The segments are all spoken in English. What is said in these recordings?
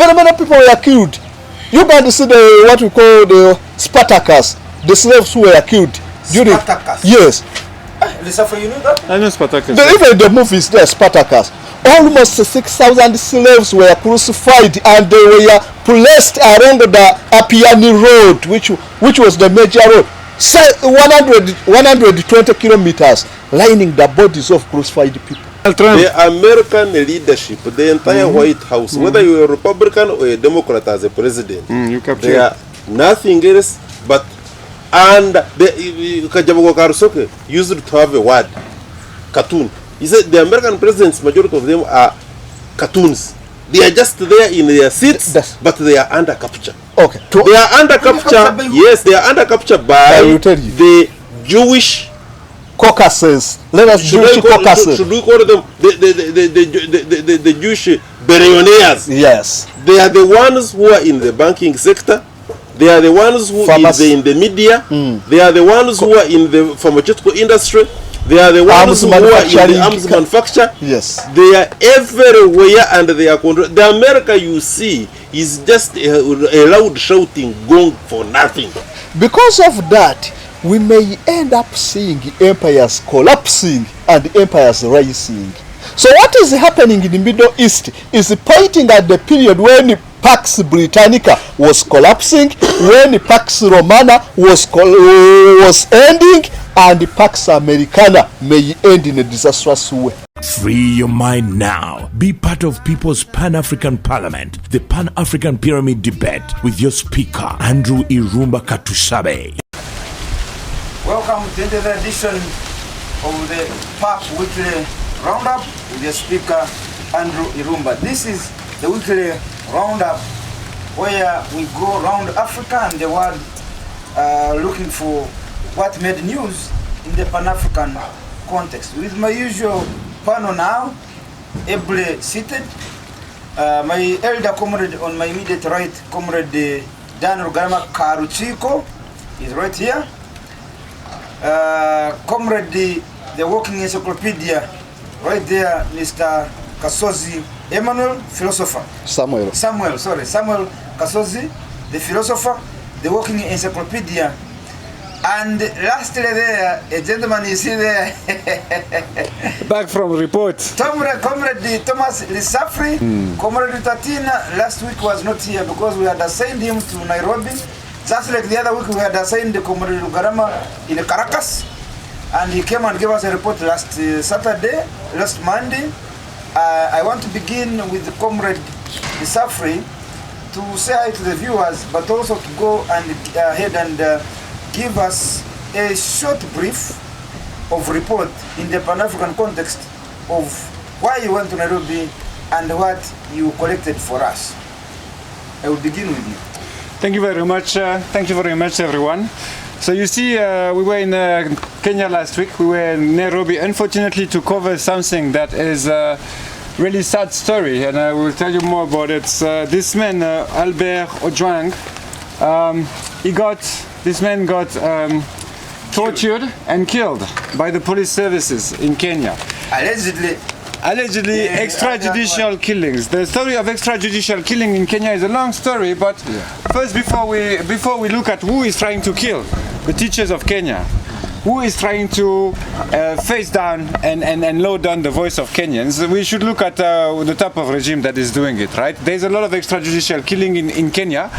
Very many people were killed. You can see the what we call the Spartacus, the slaves who were killed. Spartacus? Yes. Philosopher, you know that? I know Spartacus. Even the movies there, Spartacus. Almost 6,000 slaves were crucified and they were placed along the Appian Road, which was the major road. So 120 kilometers lining the bodies of crucified people. The American leadership, the entire White House, whether you're a Republican or a Democrat as a president, they are nothing else but, and the Kajabogo Karusoke used to have a word, cartoon. He said the American presidents, majority of them are cartoons. They are just there in their seats, but they are under capture. Okay. They are under capture, yes, they are under capture by the Jewish caucuses. Let us Jewish caucuses. Should we call them the Jewish billionaires? Yes. They are the ones who are in the banking sector. They are the ones who are in the media. They are the ones who are in the pharmaceutical industry. They are the ones who are in the arms manufacture. Yes. They are everywhere and they are controlled. The America you see is just a loud shouting gong for nothing. Because of that, we may end up seeing empires collapsing and empires rising. So what is happening in the Middle East is pointing at the period when Pax Britannica was collapsing, when Pax Romana was ending, and Pax Americana may end in a disastrous way. Free your mind now. Be part of People's Pan-African Parliament, the Pan-African Pyramid Debate with your speaker, Andrew Irumba Katusabe. Welcome to the edition of the PAP Weekly Roundup with your speaker, Andrew Irumba. This is the weekly roundup where we go around Africa and the world looking for what made news in the Pan-African context. With my usual panel now, ably seated, my elder comrade on my immediate right, Comrade Dan Rugarama Karuchiko, is right here. Comrade the Walking Encyclopedia, right there, Mr. Kasozi Emmanuel, philosopher. Samuel Kasozi, the philosopher, the Walking Encyclopedia. And lastly there, a gentleman you see there. Back from report. Comrade Thomas Lisafri, Comrade Tatina, last week was not here because we had assigned him to Nairobi. Just like the other week we had assigned the Comrade Lugarama in Caracas. And he came and gave us a report last Monday. I want to begin with the Comrade Lisafri to say hi to the viewers, but also to go and ahead and give us a short brief of report in the Pan-African context of why you went to Nairobi and what you collected for us. I will begin with you. Thank you very much. Thank you very much, everyone. So you see, we were in Kenya last week. We were in Nairobi, unfortunately, to cover something that is a really sad story, and I will tell you more about it. This man, Albert Ojwang, this man got tortured and killed by the police services in Kenya. Allegedly extrajudicial killings. The story of extrajudicial killing in Kenya is a long story, but first, before we look at who is trying to kill the teachers of Kenya, who is trying to face down and lower down the voice of Kenyans, we should look at the type of regime that is doing it, right? There's a lot of extrajudicial killing in Kenya,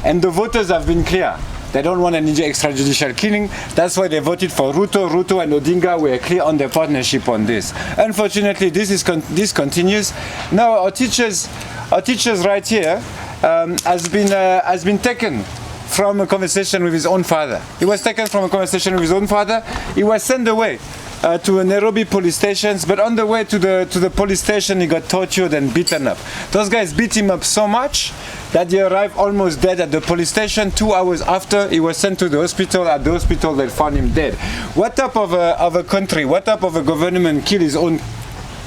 and the voters have been clear. They don't want any extrajudicial killing. That's why they voted for Ruto. Ruto and Odinga were clear on their partnership on this. Unfortunately, this continues. Now our teachers right here has been taken from a conversation with his own father. He was taken from a conversation with his own father. He was sent away to Nairobi police stations, but on the way to the police station he got tortured and beaten up. Those guys beat him up so much that he arrived almost dead at the police station. 2 hours after, he was sent to the hospital. At the hospital they found him dead. What type of a country, what type of a government kill his own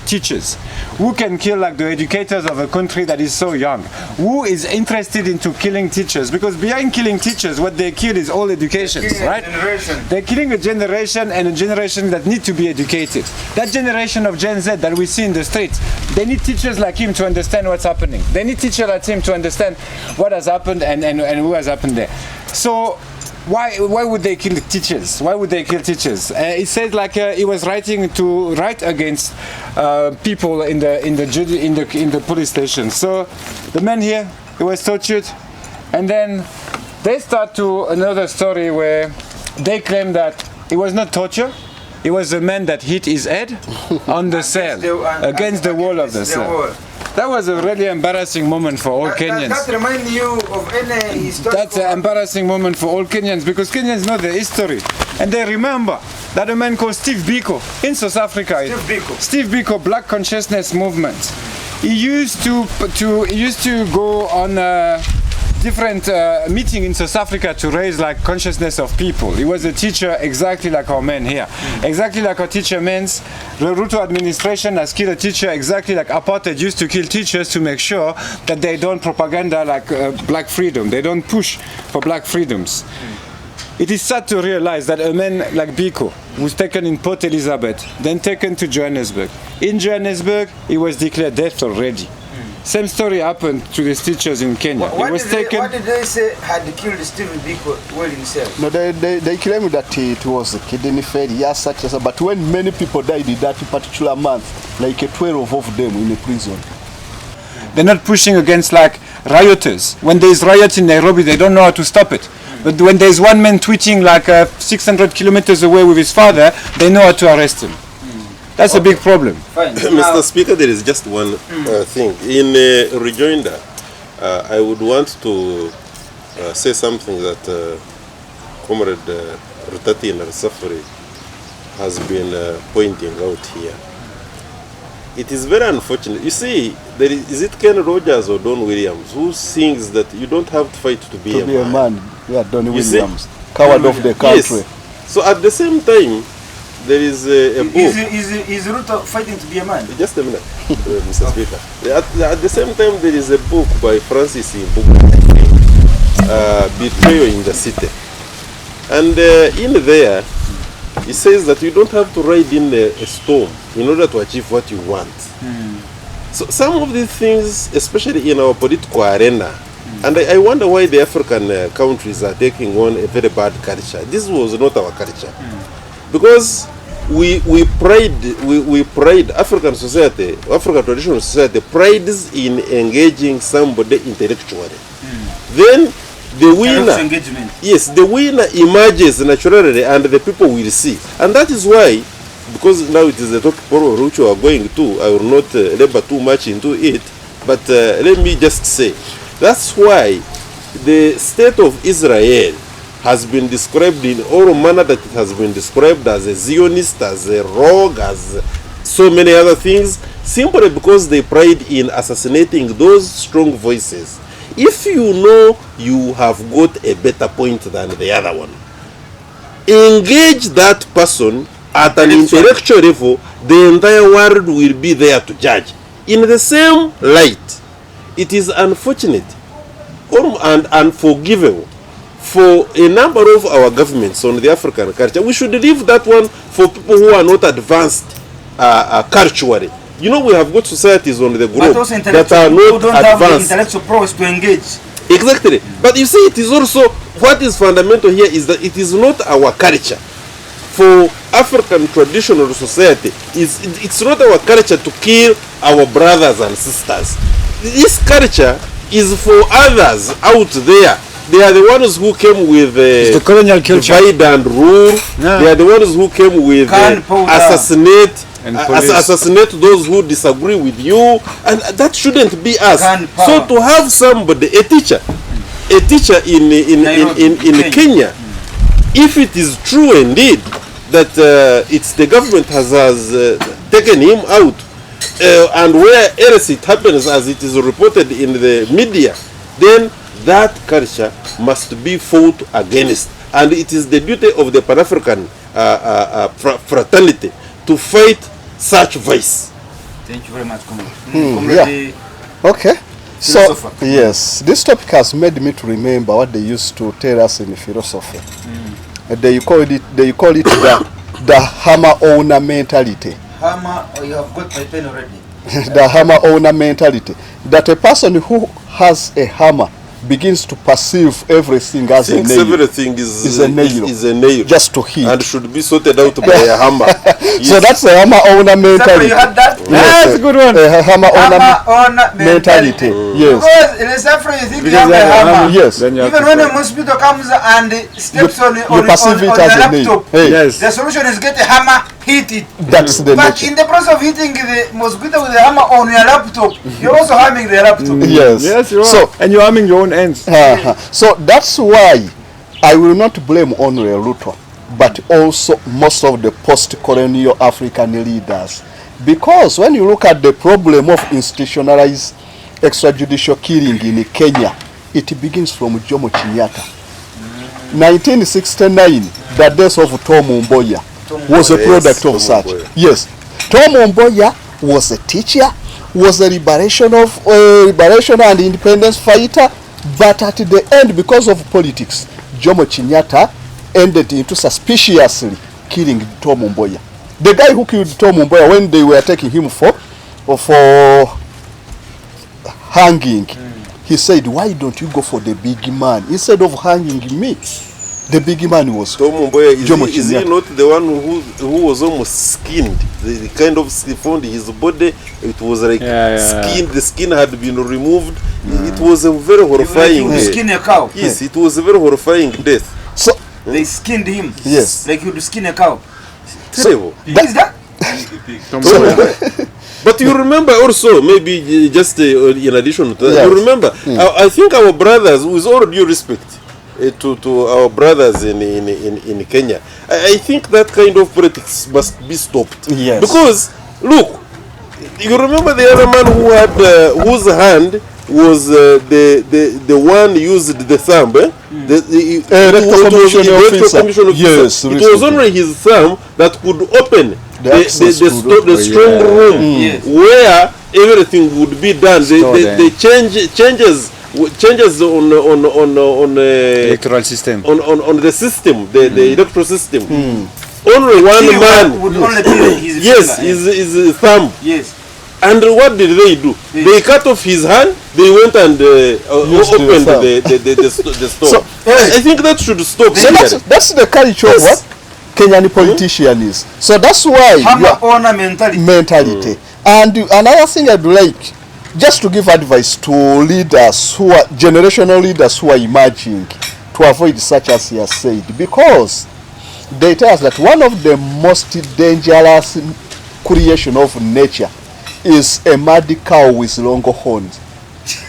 teachers? Who can kill like the educators of a country that is so young? Who is interested into killing teachers? Because behind killing teachers, what they kill is all education, right? They're killing a generation, and a generation that need to be educated. That generation of Gen Z that we see in the streets, they need teachers like him to understand what's happening. They need teachers like him to understand what has happened and who has happened there. So why would they kill teachers? Why would they kill teachers? It says like he was writing against people in the police station. So the man here, he was tortured, and then they start to another story where they claim that it was not torture. It was the man that hit his head on the cell against the wall of the cell. That was a really embarrassing moment for all Kenyans. That reminds you of any historical... That's an embarrassing moment for all Kenyans, because Kenyans know the history. And they remember that a man called Steve Biko in South Africa. Steve Biko, Black Consciousness Movement. He used to go on different meeting in South Africa to raise like consciousness of people. He was a teacher exactly like our man here. Exactly like our teacher means. The Ruto administration has killed a teacher exactly like apartheid used to kill teachers to make sure that they don't propaganda like black freedom. They don't push for black freedoms. It is sad to realize that a man like Biko was taken in Port Elizabeth, then taken to Johannesburg. In Johannesburg, he was declared dead already. Same story happened to these teachers in Kenya. What did they say had killed Stephen Biko well himself? No, they claim that it was a kidney failure, such as. But when many people died in that particular month, like 12 of them in a prison. They're not pushing against like rioters. When there's riots in Nairobi, they don't know how to stop it. But when there's one man tweeting like 600 kilometers away with his father, they know how to arrest him. That's a big problem. Mr. Speaker, there is just one thing. In rejoinder, I would want to say something that Comrade Rutati and Safari has been pointing out here. It is very unfortunate. You see, is it Ken Rogers or Don Williams who sings that you don't have to fight to be a man? Yeah, Don Williams, coward of the country. Yes. So at the same time, there is a book. Is Ruto fighting to be a man? Just a minute, Mr. Speaker. At the same time, there is a book by Francis Mbuku, Betrayal in the City. And in there, it says that you don't have to ride in a storm in order to achieve what you want. So some of these things, especially in our political arena, and I wonder why the African countries are taking on a very bad culture. This was not our culture. Because we pride African society, African traditional society prides in engaging somebody intellectually. Then the winner, yes, the winner emerges naturally, and the people will see. And that is why, because now it is the topic which we are going to, I will not labor too much into it, but let me just say, that's why the state of Israel has been described in all manner that it has been described as a Zionist, as a rogue, as so many other things, simply because they pride in assassinating those strong voices. If you know you have got a better point than the other one, engage that person at an intellectual level, the entire world will be there to judge. In the same light, it is unfortunate and unforgivable for a number of our governments on the African culture. We should leave that one for people who are not advanced culturally. You know, we have got societies on the globe that are not advanced. Have intellectual prowess to engage. Exactly. But you see, it is also, what is fundamental here is that it is not our culture. For African traditional society, it's not our culture to kill our brothers and sisters. This culture is for others out there. They are the ones who came with the colonial culture, divide and rule. Yeah. They are the ones who came with assassinate those who disagree with you, and that shouldn't be us. So to have somebody, a teacher in Kenya, if it is true indeed that it's the government has taken him out, and where else it happens as it is reported in the media, then that culture must be fought against, and it is the duty of the Pan-African fraternity to fight such vice. Thank you very much, Comrade. Yeah. Okay. So, Philosopher. yes, this topic has made me to remember what they used to tell us in philosophy. They call it the hammer owner mentality. Hammer, oh, you have got my pen already. The hammer owner mentality. That a person who has a hammer begins to perceive everything as a Thinks nail. everything Is a nail. is a nail. Just to hit. And should be sorted out by a hammer. So that's a hammer owner Safra, mentality. you had that? That's a good one. A hammer owner Hammer mentality. Yes. Because in Safra, you think you Because have you a have a hammer. hammer. Yes. Then you have Even to when a stop. mosquito comes and steps on You perceive it the as a nail. laptop, Hey, Yes. the solution is get a hammer, hit it. that's the But nature. in the process of hitting the mosquito with the hammer on your laptop, you're also harming the laptop. Yes. Yes, you are. So, And you're harming your own ends. so that's why I will not blame only Ruto, but also most of the post-colonial African leaders. Because when you look at the problem of institutionalized extrajudicial killing in Kenya, it begins from Jomo Kenyatta. 1969, the death of Tom Mboya was a Yes, product Tom of such. Mboya. Yes, Tom Mboya was a teacher, was a liberation and independence fighter, but at the end, because of politics, Jomo Kenyatta ended into suspiciously killing Tom Mboya. The guy who killed Tom Mboya when they were taking him for hanging, he said, "Why don't you go for the big man instead of hanging me?" The big man was Tom Mboya, Jomo is he Kenyatta. not the one who was almost skinned? The kind of found his body, it was like skin. The skin had been removed. It was a very horrifying. You skin a cow. Yes, it was a very horrifying death. So They skinned him. Yes. Like you'd skin a cow. Terrible. Is that? But you remember also, maybe just in addition to that, Yes. you remember, I think our brothers, with all due respect to our brothers in Kenya, I think that kind of politics must be stopped. Yes. Because, look, you remember the other man who had, whose hand was the one used the thumb, the Electoral Commission officer. Commission officer. Yes, it was recently. only his thumb that could open the access strong room Yes. where everything would be done. Stored The changes on Electoral system. on the system, the electoral system. Only one He man. would only be his Yes, finger. his thumb. Yes. And what did they do? Yes. They cut off his hand. They went and Used opened the the store. So, I think that should stop. So here. that's the culture of what Kenyan politician is. So that's why you Hammer are- owner mentality. mentality. And another thing I'd like just to give advice to leaders who are generational leaders who are emerging to avoid such as he has said, because they tell us that one of the most dangerous creation of nature is a mad cow with long horns.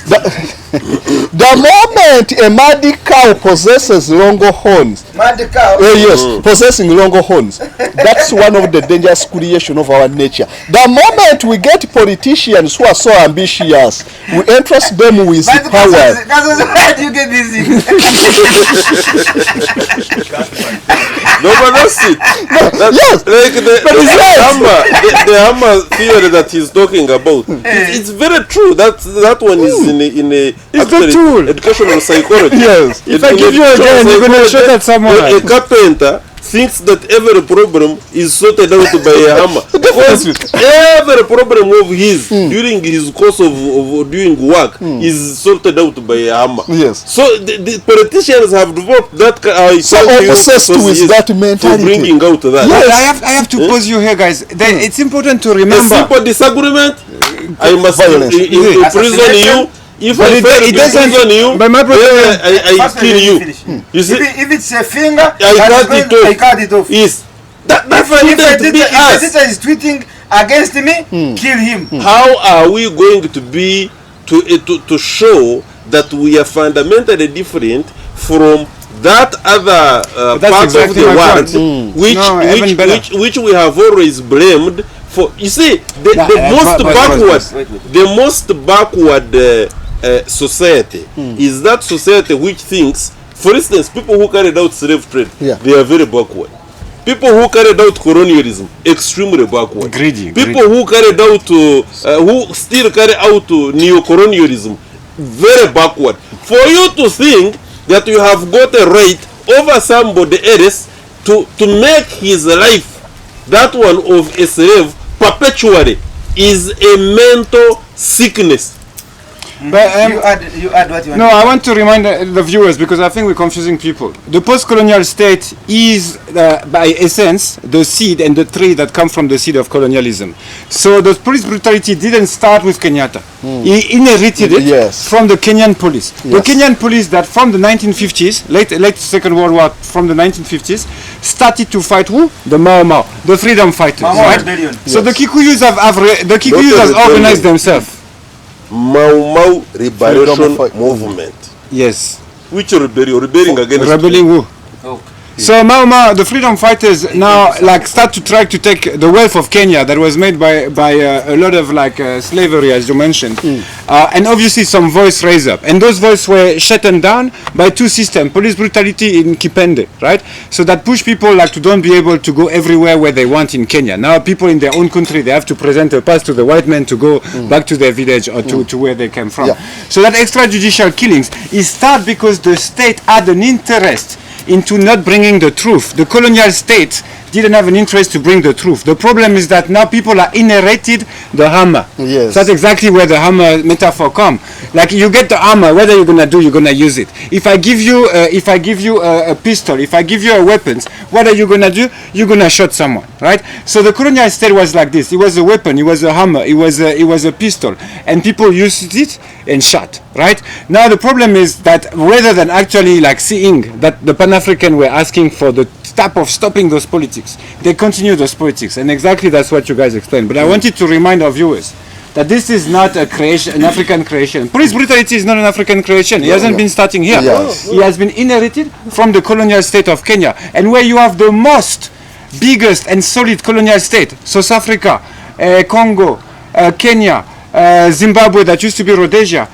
The moment a mad cow possesses long horns, Mad cow. yes, possessing long horns, that's one of the dangerous creation of our nature. The moment we get politicians who are so ambitious, we entrust them with But power. Kasozi, where do you get this thing? No, but that's it. Yes, Like the hammer theory that he's talking about. It's very true. That one is in a It's the tool. educational psychology. yes. If I give you a gun, you're gonna shoot at someone. A carpenter thinks that every problem is sorted out by a hammer. Because every problem of his during his course of doing work is sorted out by a hammer. Yes. So the politicians have developed that. So obsessed with that mentality. For bringing out that. Yes. I have to pause you here, guys. It's important to A remember. simple disagreement, I must Violence. imprison you. If But I fail it to doesn't- imprison you, by my then I First, kill let me you. finish. You see, If it's a finger, I cut it off. I cut it off. Yes. That If shouldn't be a us. teacher is tweeting against me, kill him. How are we going to be to show that we are fundamentally different from that other That's part exactly of the my world, point. which, No, even better. which we have always blamed for? You see, the most backward society is that society which thinks, for instance, people who carried out slave trade, Yeah. they are very backward. People who carried out colonialism, extremely backward. Greedy. People who carried out, who still carry out neo-colonialism, very backward. For you to think that you have got a right over somebody else to make his life, that one of a slave, perpetually, is a mental sickness. But, you add what you want. no, I want to remind the viewers, because I think we're confusing people. The post-colonial state is, by essence, the seed and the tree that come from the seed of colonialism. So the police brutality didn't start with Kenyatta. He inherited it from the Kenyan police. The Kenyan police that from the 1950s, late Second World War, from the 1950s, started to fight who? The Mau Mau, the freedom fighters. Right? So the Kikuyus have organized themselves. Mau Mau Liberation Movement. Yes. Which rebelling against? Rebelling who? So Mau Mau, the freedom fighters now like start to try to take the wealth of Kenya that was made by a lot of like slavery, as you mentioned, and obviously some voice raised up, and those voices were shut down by two systems: police brutality in Kipende, right? So that push people like to don't be able to go everywhere where they want in Kenya. Now people in their own country, they have to present a pass to the white men to go back to their village or to where they came from. So that extrajudicial killings is start because the state had an interest into not bringing the truth. The colonial state didn't have an interest to bring the truth. The problem is that now people are inherited the hammer. Yes. So that's exactly where the hammer metaphor come. Like you get the hammer, whether you're gonna use it. If I give you a pistol, if I give you a weapons, what are you gonna do? You're gonna shoot someone, right? So the colonial state was like this. It was a weapon, it was a hammer, it was a pistol, and people used it and shot, right? Now the problem is that rather than actually like seeing that the Pan-African were asking for the type of stopping those politics, they continue those politics, and exactly that's what you guys explained. But I wanted to remind our viewers that this is not a creation, an African creation. Police brutality is not an African creation. It hasn't been starting here. It has been inherited from the colonial state of Kenya, and where you have the most biggest and solid colonial state, South Africa, Congo, Kenya, Zimbabwe, that used to be Rhodesia.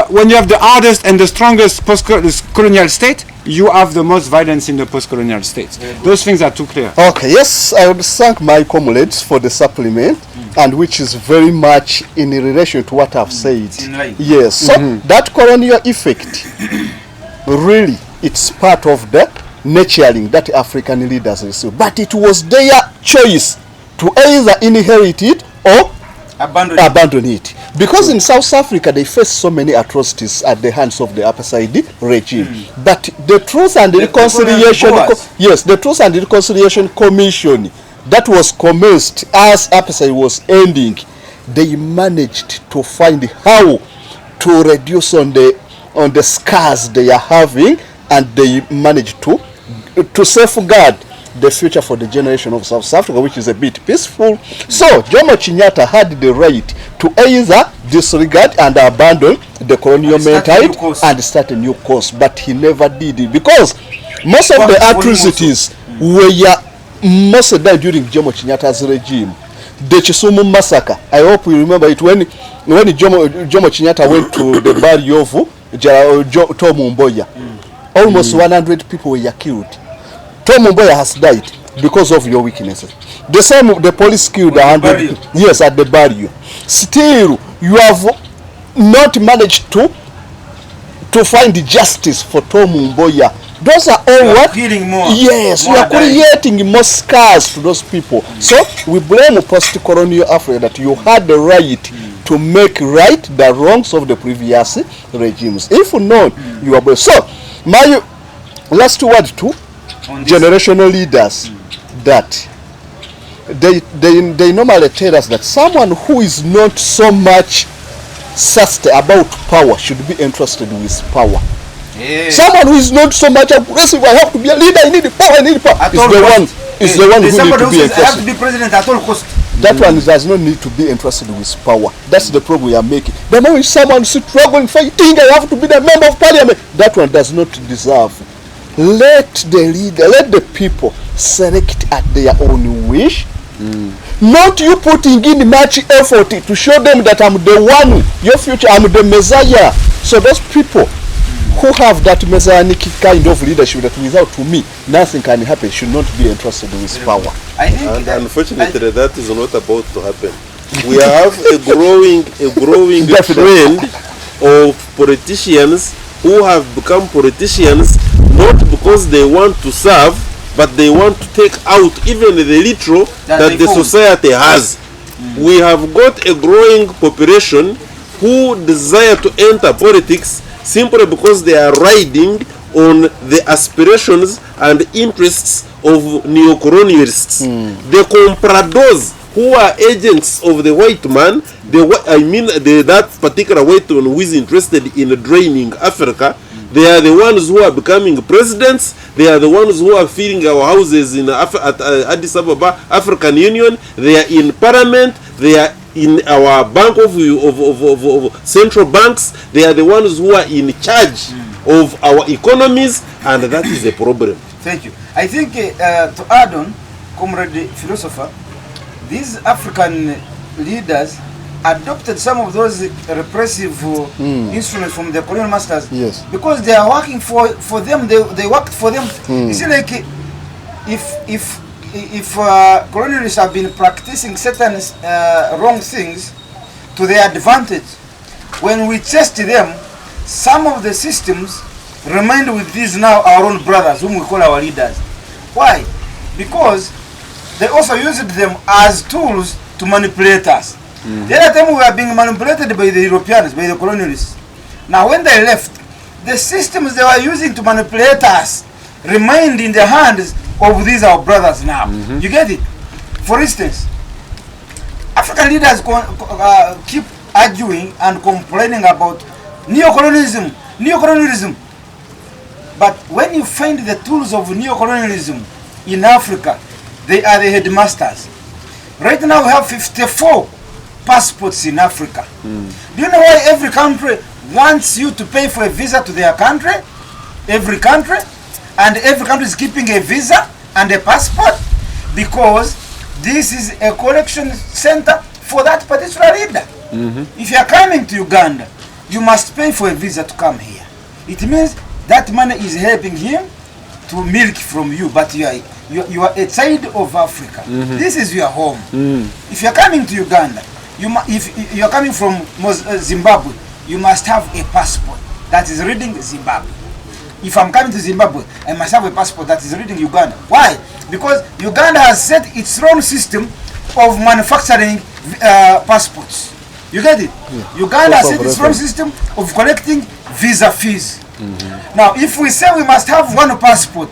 When you have the hardest and the strongest post-colonial state, you have the most violence in the post-colonial states. Those things are too clear. Okay, yes, I would thank my comrades for the supplement, and which is very much in relation to what I've said. Yes, so that colonial effect, really, it's part of the nurturing that African leaders receive. But it was their choice to either inherit it or abandon it. Because in South Africa they faced so many atrocities at the hands of the apartheid regime. But the Truth and Reconciliation, the Truth and Reconciliation Commission that was commenced as apartheid was ending, they managed to find how to reduce on the scars they are having, and they managed to safeguard the future for the generation of South Africa, which is a bit peaceful. So Jomo Kenyatta had the right to either disregard and abandon the colonial mentality and start a new course, but he never did it, because most of the atrocities were mostly done during Jomo Kenyatta's regime. The Chisumu massacre, I hope you remember it, when Jomo Kenyatta went to the burial of Tom Mboya. Almost 100 people were killed. Tom Mboya has died because of your weaknesses. The same, the police killed 100. Yes, at the burial. Still, you have not managed to find justice for Tom Mboya. Those are all what? More. Yes, we are creating more scars to those people. So we blame post-colonial Africa that you had the right to make right the wrongs of the previous regimes. If not, you are. So my last word to generational leaders, that they normally tell us that someone who is not so much sussed about power should be entrusted with power. Someone who is not so much aggressive, I have to be a leader, I need power, I need power, is the one who needs to be entrusted. I have to be president at all costs. That one does not need to be entrusted with power. That's the problem we are making. The moment someone struggling, fighting, I have to be the member of parliament, that one does not deserve. Let the leader, let the people select at their own wish. Not you putting in much effort to show them that I'm the one, your future, I'm the Messiah. So those people who have that messianic kind of leadership that without me nothing can happen should not be entrusted with power. I think And unfortunately, that is not about to happen. We have a growing trend of politicians who have become politicians not because they want to serve, but they want to take out even the little that the society has. We have got a growing population who desire to enter politics simply because they are riding on the aspirations and interests of neo-colonialists. The compradors who are agents of the white man, that particular white man who is interested in draining Africa, they are the ones who are becoming presidents. They are the ones who are filling our houses in at Addis Ababa, African Union. They are in parliament. They are in our bank of central banks. They are the ones who are in charge of our economies, and that is a problem. Thank you. I think to add on, Comrade Philosopher, these African leaders adopted some of those repressive instruments from the colonial masters, yes, because they are working for them. They worked for them. You see, like if colonialists have been practicing certain wrong things to their advantage, when we test them, some of the systems remained with these now our own brothers, whom we call our leaders. Why? Because they also used them as tools to manipulate us. The other time we were being manipulated by the Europeans, by the colonialists. Now when they left, the systems they were using to manipulate us remained in the hands of these our brothers now. You get it? For instance, African leaders keep arguing and complaining about neocolonialism. But when you find the tools of neocolonialism in Africa, they are the headmasters. Right now we have 54 passports in Africa. Do you know why every country wants you to pay for a visa to their country? Every country. And every country is keeping a visa and a passport, because this is a collection center for that particular leader. If you are coming to Uganda, you must pay for a visa to come here. It means that money is helping him to milk from you, but you are a child of Africa. This is your home. If you are coming to Uganda, if you are coming from Zimbabwe, you must have a passport that is reading Zimbabwe. If I'm coming to Zimbabwe, I must have a passport that is reading Uganda. Why? Because Uganda has set its own system of manufacturing passports. You get it? Uganda has set its own system of collecting visa fees. Now, if we say we must have one passport,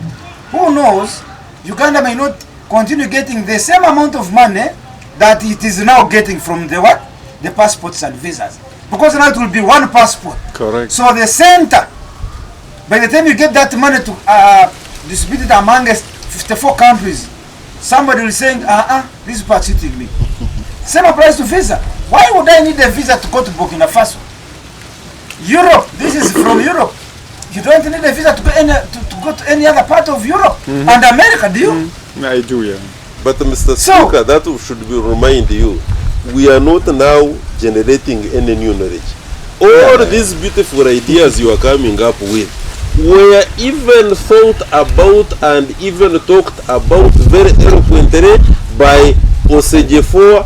who knows, Uganda may not continue getting the same amount of money that it is now getting from the what? The passports and visas. Because now it will be one passport. Correct. So the center, by the time you get that money to distribute it among 54 countries, somebody will say, this is cheating me. Same applies to visa. Why would I need a visa to go to Burkina Faso? Europe, this is from Europe. You don't need a visa to go to any other part of Europe. And America, do you? I do, yeah. But Mr. Speaker, that should be remind you, we are not now generating any new knowledge. All these beautiful ideas you are coming up with were even thought about and even talked about very eloquently by Osejefo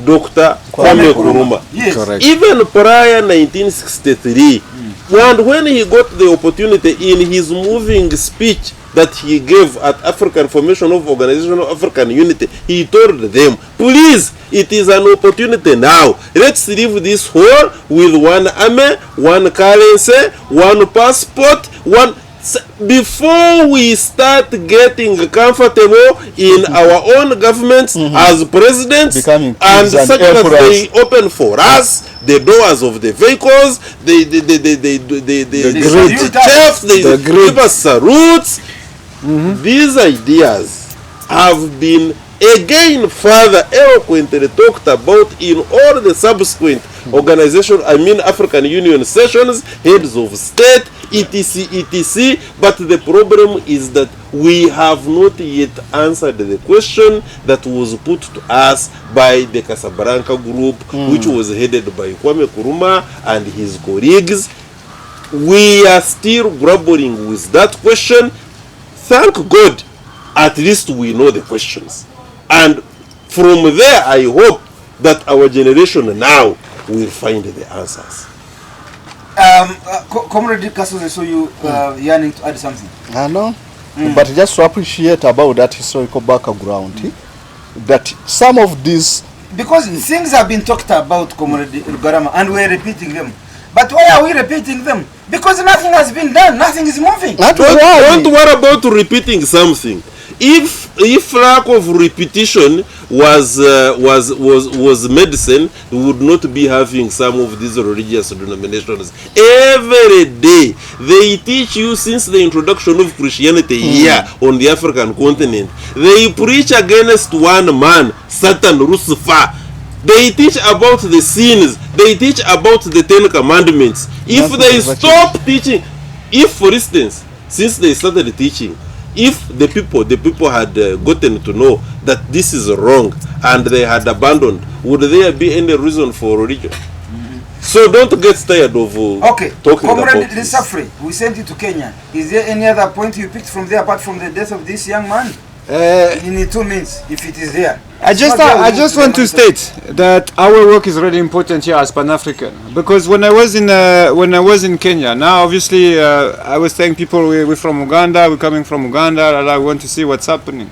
Dr. Kwame Nkrumah. Yes. Correct. Even prior 1963, and when he got the opportunity in his moving speech that he gave at African Formation of Organization of African Unity, he told them, please, it is an opportunity now. Let's leave this whole with one army, one currency, one passport, before we start getting comfortable in our own governments as presidents, Becoming and such that they emperors. open for us the doors of the vehicles, the chefs, they give us salutes. These ideas have been again further eloquently talked about in all the subsequent organization, African Union sessions, heads of state, etc. But the problem is that we have not yet answered the question that was put to us by the Casablanca group, which was headed by Kwame Nkrumah and his colleagues. we are still grappling with that question. Thank God, at least we know the questions. And from there, I hope that our generation now will find the answers. Comrade Kasozi, so you yearning to add something? I know. But just to appreciate about that historical background, that some of these... Because things have been talked about, Comrade Lugarama, and we're repeating them. But why are we repeating them? Because nothing has been done, nothing is moving. Not Don't really. worry about repeating something. If lack of repetition was medicine, we would not be having some of these religious denominations. Every day they teach you, since the introduction of Christianity here on the African continent, they preach against one man, Satan, Lucifer. They teach about the sins. They teach about the 10 Commandments. If they stop teaching, if for instance, since they started teaching, if the people had gotten to know that this is wrong and they had abandoned, would there be any reason for religion? So don't get tired of talking about this. Comrade, we sent you to Kenya. Is there any other point you picked from there apart from the death of this young man? In 2 minutes, if it is there. I just want to state that our work is really important here as Pan-African, because when I was in Kenya, now obviously I was telling people we're from Uganda, we're coming from Uganda, and I want to see what's happening.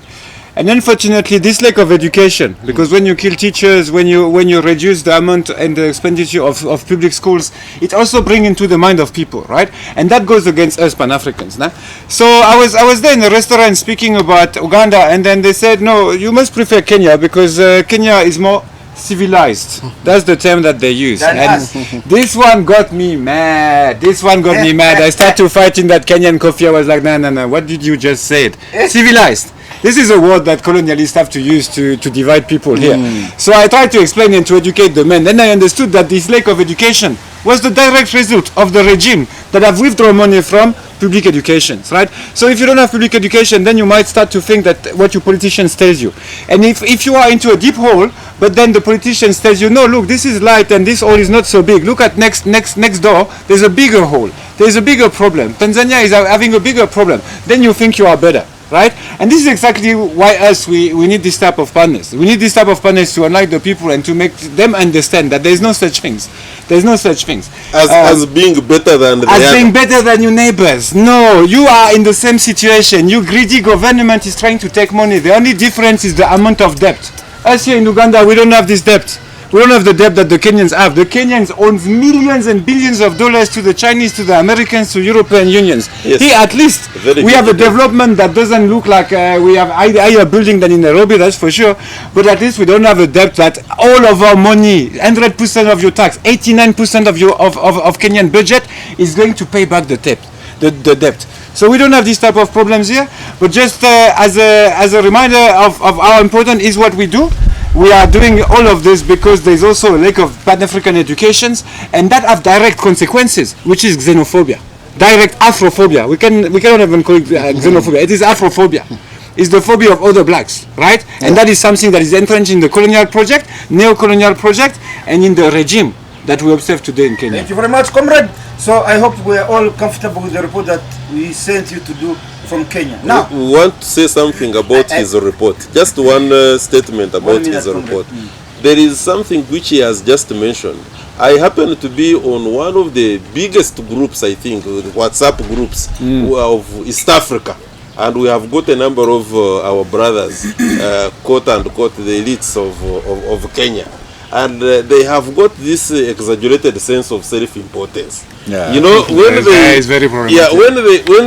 And unfortunately, this lack of education, because when you kill teachers, when you reduce the amount and the expenditure of public schools, it also brings into the mind of people, right? And that goes against us Pan-Africans. Nah? So I was there in a restaurant speaking about Uganda, and then they said, no, you must prefer Kenya because Kenya is more civilized. That's the term that they use. And this one got me mad. I started fighting that Kenyan coffee. I was like, no, what did you just say? Civilized. This is a word that colonialists have to use to divide people here. So I tried to explain and to educate the men. Then I understood that this lack of education was the direct result of the regime that have withdrawn money from public education, right? So if you don't have public education, then you might start to think that what your politicians tell you. And if you are into a deep hole, but then the politicians tell you, no, look, this is light and this hole is not so big. Look at next door, there's a bigger hole. There's a bigger problem. Tanzania is having a bigger problem. Then you think you are better. Right? And this is exactly why we need this type of partners. We need this type of partners to unite the people and to make them understand that there's no such things. There's no such things. As being better than the As being better than your neighbors. No, you are in the same situation. You greedy government is trying to take money. The only difference is the amount of debt. Us here in Uganda, we don't have this debt. We don't have the debt that the Kenyans have. The Kenyans own millions and billions of dollars to the Chinese, to the Americans, to European unions. Yes. Here, at least, we have a development that doesn't look like we have higher building than in Nairobi, that's for sure. But at least we don't have a debt that all of our money, 100% of your tax, 89% of Kenyan budget is going to pay back the debt. So we don't have this type of problems here. But just as a reminder of how important is what we do. We are doing all of this because there's also a lack of Pan-African educations, and that have direct consequences, which is xenophobia, direct Afrophobia. We cannot even call it xenophobia. It is Afrophobia. It's the phobia of other blacks, right? And that is something that is entrenched in the colonial project, neo-colonial project, and in the regime that we observe today in Kenya. Thank you very much, comrade. So I hope we are all comfortable with the report that we sent you to do from Kenya. Now, we want to say something about his report. Just one statement about his report. There is something which he has just mentioned. I happen to be on one of the biggest groups, I think, WhatsApp groups of East Africa. And we have got a number of our brothers, quote unquote, the elites of Kenya. And they have got this exaggerated sense of self-importance. Yeah. You know, when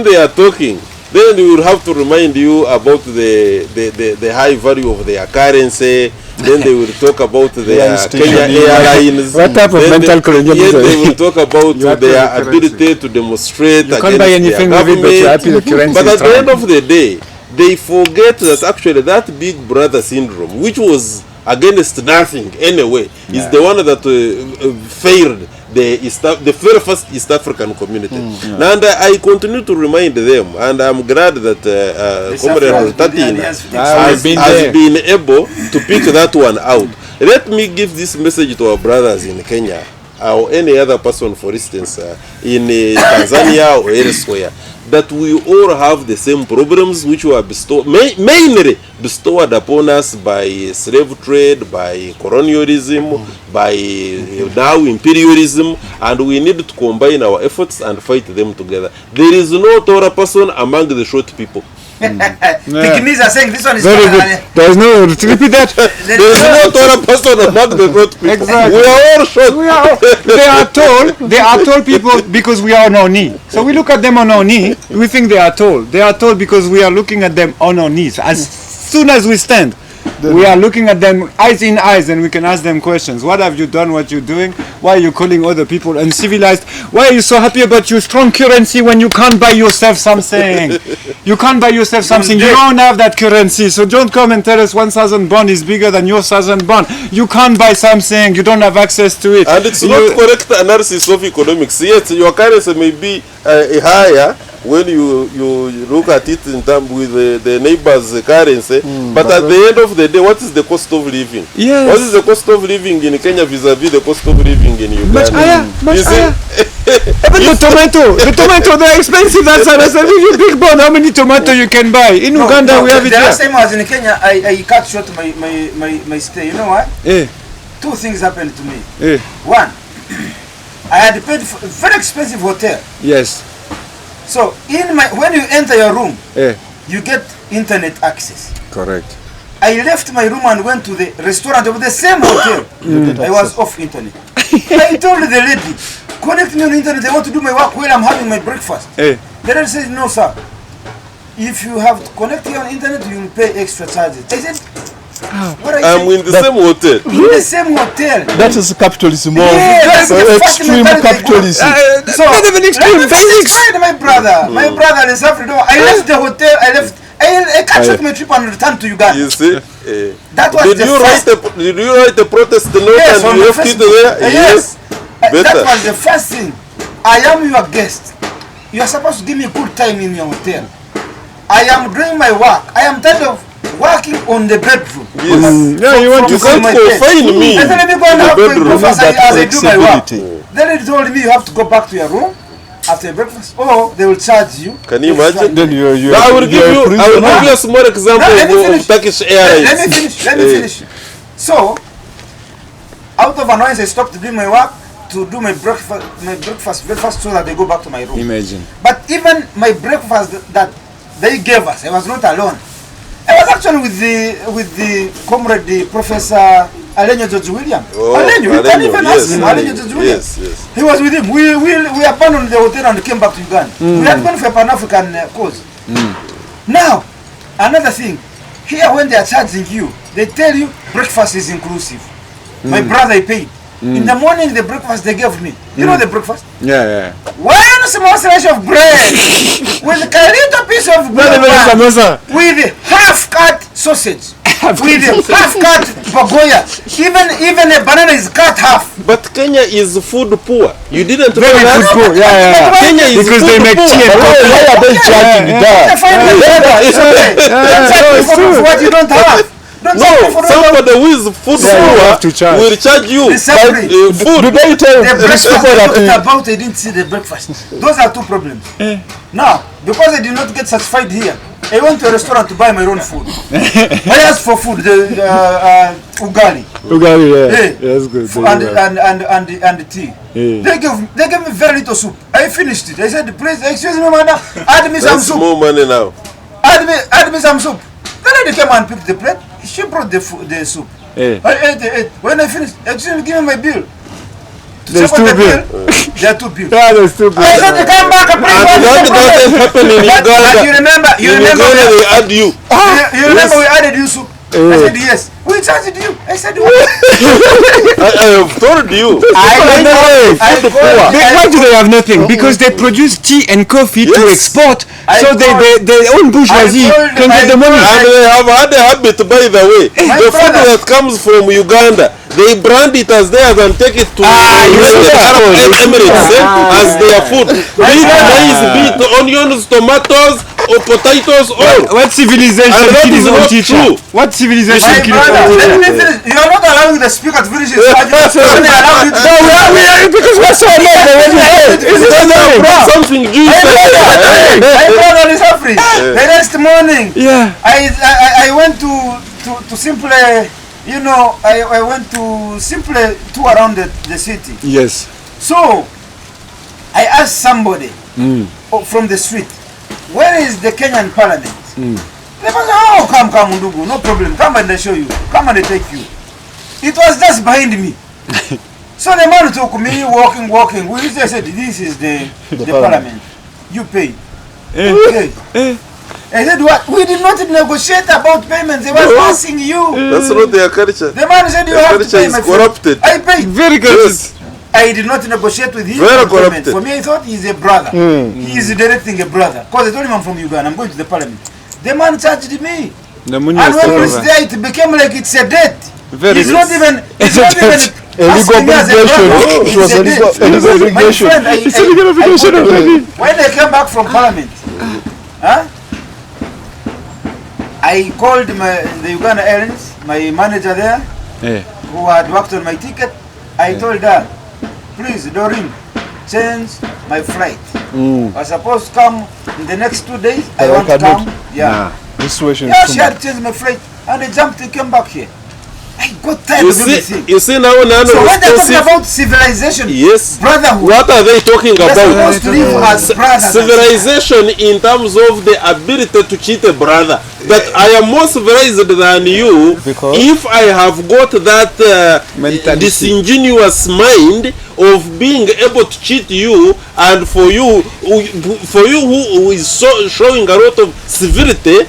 they are talking, then we will have to remind you about the high value of their currency. Then they will talk about their Kenya Airlines. What type of mental colonialism? They will talk about their ability to demonstrate against their government. But at the end of the day, they forget that actually that big brother syndrome, which was against nothing anyway, is the one that failed the very first East African community. And I continue to remind them, and I'm glad that Comrade Tatina has been able to pick that one out. Let me give this message to our brothers in Kenya. or any other person, for instance, in Tanzania or elsewhere, that we all have the same problems which were mainly bestowed upon us by slave trade, by colonialism, by now imperialism, and we need to combine our efforts and fight them together. There is no taller person among the short people. Pygmies are saying this one is Very good. There is no, repeat that. There is no taller person among the short people. Exactly. We are all short. They are tall people because we are on our knee. So we look at them on our knee, we think they are tall. They are tall because we are looking at them on our knees. As soon as we stand, we are looking at them eyes in eyes, and we can ask them questions. What have you done? What you're doing? Why are you calling other people uncivilized? Why are you so happy about your strong currency when you can't buy yourself something? You can't buy yourself something. You don't have that currency. So don't come and tell us 1,000 bond is bigger than your 1,000 bond. You can't buy something. You don't have access to it. And it's not correct analysis of economics. Yes, your currency may be higher when you look at it in terms with the neighbor's currency, but at the end of the day, what is the cost of living? Yes. What is the cost of living in Kenya vis-a-vis the cost of living in Uganda? Much higher, much higher. Even the tomato, they're expensive. That's why I said, if you big bond, how many tomato you can buy? In Uganda, we have it the here. last time I was in Kenya, I cut short my stay. You know what? Two things happened to me. One, I had paid for a very expensive hotel. Yes. So when you enter your room, you get internet access. Correct. I left my room and went to the restaurant of the same hotel. I was off internet. I told the lady, connect me on internet. I want to do my work while I'm having my breakfast. The lady said, no, sir. If you have to connect here on internet, you will pay extra charges. I said, what are you I'm in the same hotel. In the same hotel. That is capitalism. Yes, Extreme capitalism. So, my brother, is African. I left the hotel. I canceled my trip and returned to Uganda. You see? That was did you write the protest note yes, and you left it there? Yes. Better. That was the first thing. I am your guest. You are supposed to give me a good time in your hotel. I am doing my work. I am tired of working on the bedroom. Yes. You want to can't confine me. I said, let me go and have breakfast as I do my work. Then he told me you have to go back to your room after breakfast, or they will charge you. Can you imagine? Then I will give you a small example of Turkish Airlines. Let me finish. So, out of annoyance, I stopped doing my work to do my breakfast so that they go back to my room. Imagine. But even my breakfast that they gave us, I was not alone. I was actually with the comrade, the Professor Alenyo George William. Alenyo, you can even ask him. Alenyo George William. Yes. He was with him. We abandoned the hotel and came back to Uganda. We had gone for a Pan-African cause. Now, another thing. Here when they are charging you, they tell you breakfast is inclusive. My brother I paid. In the morning, the breakfast they gave me. You know the breakfast? Yeah. One small slice of bread with a little piece of bread with half-cut sausage. With half-cut bagoya. Even a banana is cut half. But Kenya is food poor. You didn't know Very that? food poor. Yeah. Kenya is Because food they make poor. tea and coffee. Why are they charging that? Don't charge me for what you don't have. No, somebody who is food poor will charge you food. Do they tell the breakfast people I that talked about, I didn't see the breakfast. Those are two problems. Now, because I did not get satisfied here, I went to a restaurant to buy my own food. I asked for food, ugali. Ugali, yeah. That's good. And tea. They gave me very little soup. I finished it. I said, please, excuse me, madam, add me some That's soup. more money now. Add me some soup. The lady came and picked the plate. She brought the soup. I ate it. When I finished, excuse me, give me my bill. There's two bills. There are two bills. Yeah, there's two bills. I said, you come back and bring And that doesn't happen in Uganda. But you remember, In Uganda they add you. you remember we added you soup. I said, yes. We charged you. I said, what? I have told you. Why do they have nothing? Because they produce tea and coffee to export, so their own bourgeoisie can get the money. And they have had a habit, by the way. The food that comes from Uganda, they brand it as theirs and take it to the Arab Emirates as their food. Be it maize, be it onions, tomatoes, or potatoes or. What civilization And that kill is his own not teacher? true. What civilization My kill his brother, own let me teacher? finish. You are not allowing the speaker to finish his argument. Only allow you to We are because we're so much. Something Jews say. My brother is suffering. The next morning, Yeah. I went to simply, you know, I went to simply tour around the city. Yes. So I asked somebody from the street, where is the Kenyan parliament? They was, oh, come, Ndugu, no problem. Come and I show you. Come and I take you. It was just behind me. So the man took me walking. We just said, this is the parliament. You pay. Okay. I said, what? We did not negotiate about payments. They were asking you. That's not their culture. The man said, you Their have to culture pay, is my friend. corrupted. I paid. Very good. Yes. I did not negotiate with him. Very on payment. corrupted. For me, I thought he's a brother. He is directing a brother. Because I told him I'm from Uganda. I'm going to the parliament. The man charged me. The money And is when we over. there, it became like it's a debt. Very He's good. not even Illegal asking me as a obligation. brother. It was It's a illegal debt. My obligation. friend, It's illegal obligation I already. when I came back from parliament, I called the Uganda Airlines, my manager there, Yeah. who had worked on my ticket. I told her, please, Doreen, change my flight. I was supposed to come in the next 2 days. I But I want to cannot. come. Yeah. This situation Yeah, is she too had much. changed my flight and I jumped and came back here. I got tired You of everything. see now none So when they're talking responsive. about civilization, Yes. brotherhood, What are they talking we're supposed about? to live as brothers. and Civilization in terms of the ability to cheat a brother. That I am more civilized than you Because? if I have got that Mentality. disingenuous mind of being able to cheat you, and for you who is showing a lot of civility,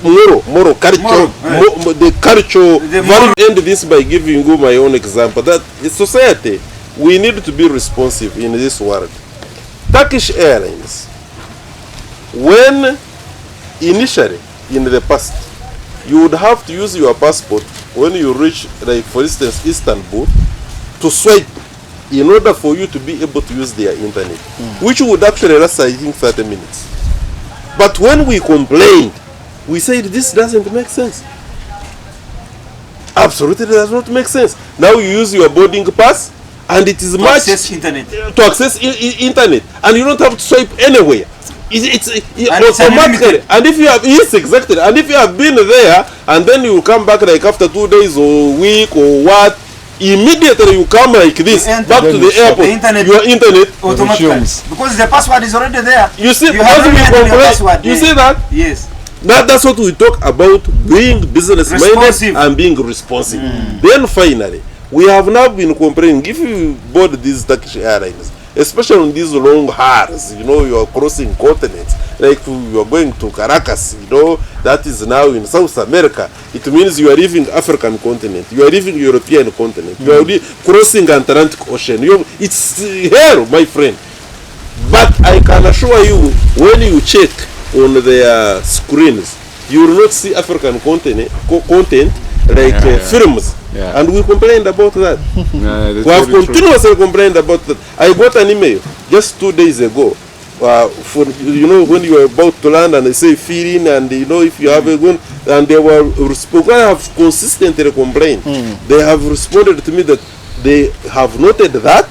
moral culture, Moral, the culture The value. moral- End this by giving you my own example that in society we need to be responsive in this world. Turkish Airlines, when initially in the past you would have to use your passport when you reach, like for instance Istanbul, to swipe in order for you to be able to use their internet, which would actually last I think 30 minutes. But when we complained, we said this doesn't make sense. Absolutely does not make sense. Now you use your boarding pass and it is to much access internet. to access internet, and you don't have to swipe anywhere. It's automatically. And if you have, yes, exactly. And if you have been there and then you come back like after 2 days or a week or what, immediately you come like this You enter, back to then the you stop. airport. The internet- Your internet. Automatically. resumes. Because the password is already there. You see, You have as we already entered your complain, password. you Yeah. see that? Yes. That's what we talk about, being business minded Responsive. and being responsive. Then finally, we have now been complaining, if you board these Turkish Airlines, especially on these long hauls, you know, you are crossing continents, like you are going to Caracas, you know, that is now in South America. It means you are leaving African continent, you are leaving European continent, you are crossing Atlantic Ocean. It's hell, my friend. But I can assure you, when you check on their screens, you will not see African content like films. Yeah. And we complained about that. We have continuously complained about that. I got an email just 2 days ago. For, you know, when you are about to land and they say fill in, and you know, if you have a gun, and they were I have consistently complained. They have responded to me that they have noted that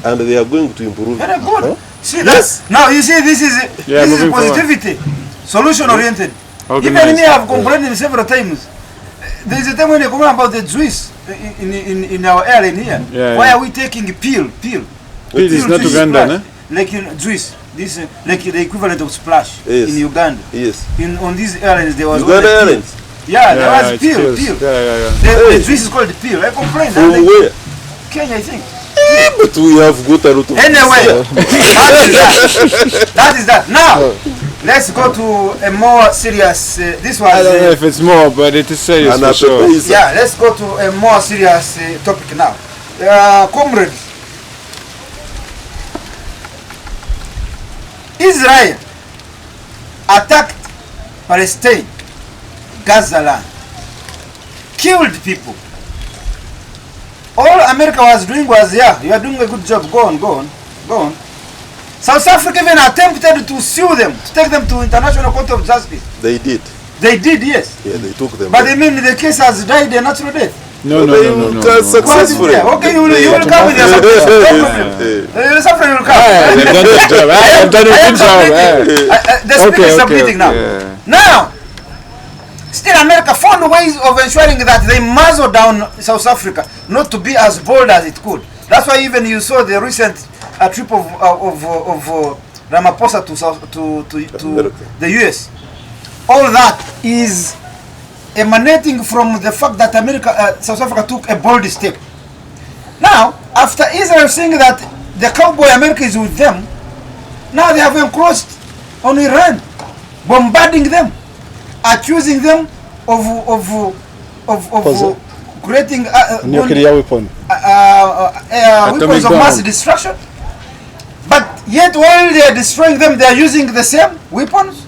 and they are going to improve. Very good. See Yes. that? Now you see this is Yeah, this is moving forward. positivity, solution oriented. Organized. Even me, I have complained several times. There is a time when they complain about the Jews in our airline here. Yeah, Why yeah. are we taking pill? Pill is not Jewish Uganda, splash. no? Like in Jews, this like the equivalent of splash Yes. in Uganda. Yes. On these airlines there was Uganda only pill. Airlines. Yeah, there was it's pill. pills. Pill. Yeah. The Jews is called pill. I complained. From Like, where? Kenya, I think. But we have got a lot of Anyway, that is that. Now, let's go to a more serious. This was. I don't know if it's more, but it is serious And for sure. appetizer. Yeah, let's go to a more serious topic now. Comrades, Israel attacked Palestine, Gaza land, killed people. All America was doing was, yeah, you are doing a good job, go on. South Africa even attempted to sue them, to take them to International Court of Justice. They did. They did, yes. Yeah, they took them. But I mean, the case has died a natural death. No. Successfully. Okay, you will come with your suffering. No problem. The suffering will come. They've done a job. I've done a good job. The speaker is submitting now. Yeah. Now, still America found ways of ensuring that they muzzle down South Africa, not to be as bold as it could. That's why even you saw the recent trip of Ramaphosa to the US. All that is emanating from the fact that South Africa took a bold step. Now, after Israel saying that the cowboy America is with them, now they have encroached on Iran, bombarding them, accusing them of creating nuclear weapon, weapons of mass destruction. But yet, while they are destroying them, they are using the same weapons.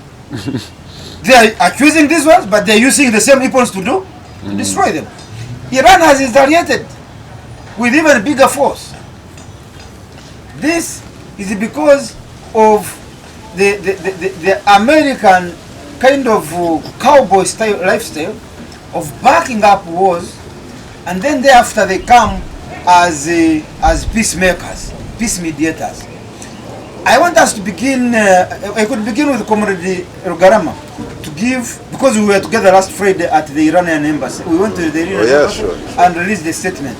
They are accusing these ones, but they are using the same weapons to destroy them. Iran has retaliated with even bigger force. This is because of the American kind of cowboy style lifestyle of backing up wars, and then thereafter they come as peacemakers, peace mediators. I want us to begin. I could begin with Comrade Rugarama to give, because we were together last Friday at the Iranian embassy. We went to the Iranian embassy and released the statement.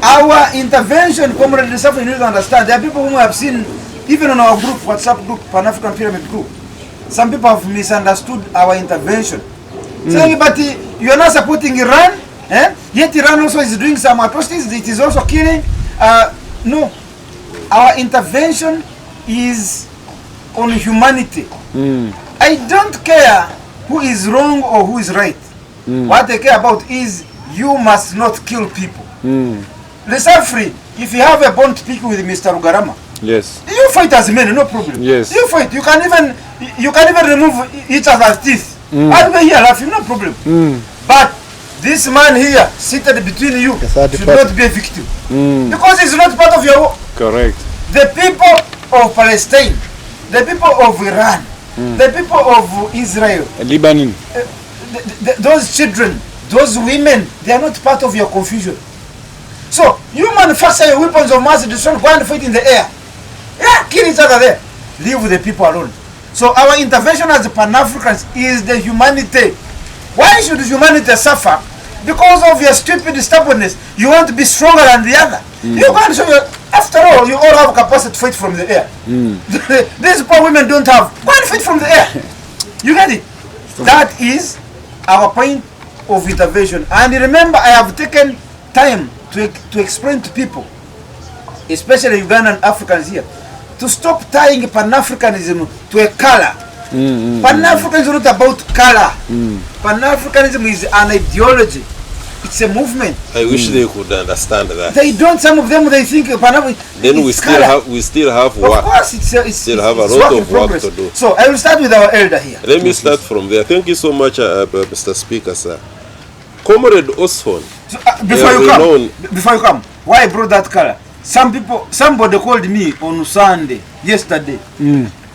Our intervention, Comrade Ruto, you need to understand. There are people whom I have seen, even on our group, WhatsApp group, Pan-African Pyramid group. Some people have misunderstood our intervention, saying, "But you are not supporting Iran, yet Iran also is doing some atrocities. It is also killing." No. Our intervention is on humanity. I don't care who is wrong or who is right. What I care about is you must not kill people. Free. If you have a bone to pick with Mr. Rugarama, yes, you fight as men, no problem. Yes, you fight. You can even remove each other's teeth. I'll be here laughing, no problem. But this man here, seated between you, should not be a victim. Because he's not part of your war. Correct. The people of Palestine, the people of Iran, the people of Israel, Lebanon, those children, those women, they are not part of your confusion. So, you manufacture your weapons of mass destruction, go and fight in the air. Yeah, kill each other there. Leave the people alone. So, our intervention as Pan-Africans is the humanity. Why should humanity suffer? Because of your stupid stubbornness. You want to be stronger than the other. You can't show your... After all, you all have capacity to fight from the air. These poor women don't have. Go and fight from the air. You get it? That is our point of intervention. And remember, I have taken time to explain to people, especially Ugandan Africans here, to stop tying Pan-Africanism to a color. Pan-Africanism is not about color. Pan-Africanism is an ideology. It's a movement. I wish they could understand that. They don't. Some of them, they think Pan-African. Then we still have work. Of course, it's still have a lot of work to do. So I will start with our elder here. Let me start from there. Thank you so much, Mr. Speaker, sir. Comrade Osborne. So, before you come, why I brought that color? Somebody called me on Sunday, yesterday.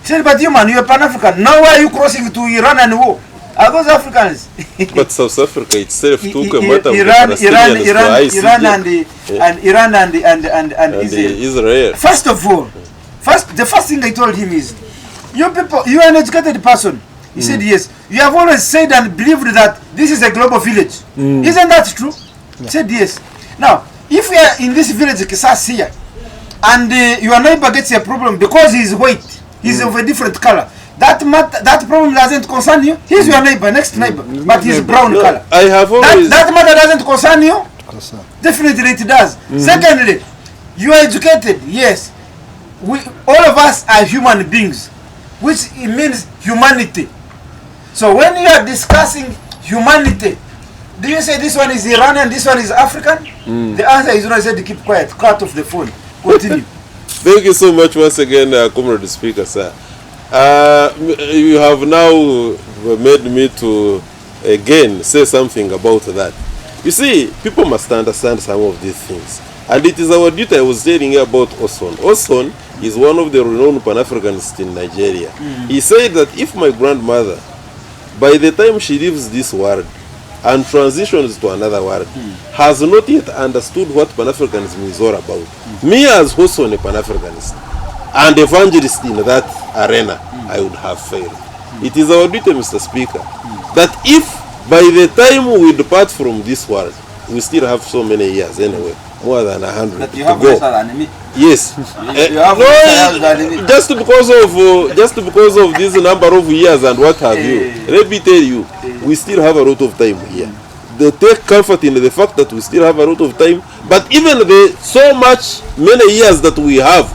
Said, "But you man, you're Pan-African. Now why are you crossing to Iran and war? Are those Africans?" But South Africa itself took a matter Iran of Iran and Israel. First of all, the first thing I told him is, you people, you are an educated person. He said, yes. You have always said and believed that this is a global village. Isn't that true? He said, yes. Now, if we are in this village, Kisas here, and your neighbor gets a problem because he is white, he's of a different color, that problem doesn't concern you. He's your neighbor, next neighbor, but he's brown color. I have always... That matter doesn't concern you? Definitely it does. Secondly, you are educated, yes. All of us are human beings, which it means humanity. So when you are discussing humanity, do you say this one is Iranian, this one is African? The answer is no. I said to keep quiet, cut off the phone. Continue. Thank you so much once again, Comrade Speaker, sir. You have now made me to again say something about that. You see, people must understand some of these things. And it is our duty. I was telling you about Osborne. Osborne is one of the renowned Pan-Africanists in Nigeria. He said that if my grandmother, by the time she leaves this world and transitions to another world, has not yet understood what Pan-Africanism is all about, me as also a Pan-Africanist and evangelist in that arena, I would have failed. It is our duty, Mr. Speaker, that if by the time we depart from this world, we still have so many years anyway, more than 100 That you to have go. lesser than me. Yes. You have No, lesser than me. just because of this number of years and what have you, let me tell you, we still have a lot of time here. They take comfort in the fact that we still have a lot of time, but even the so much many years that we have,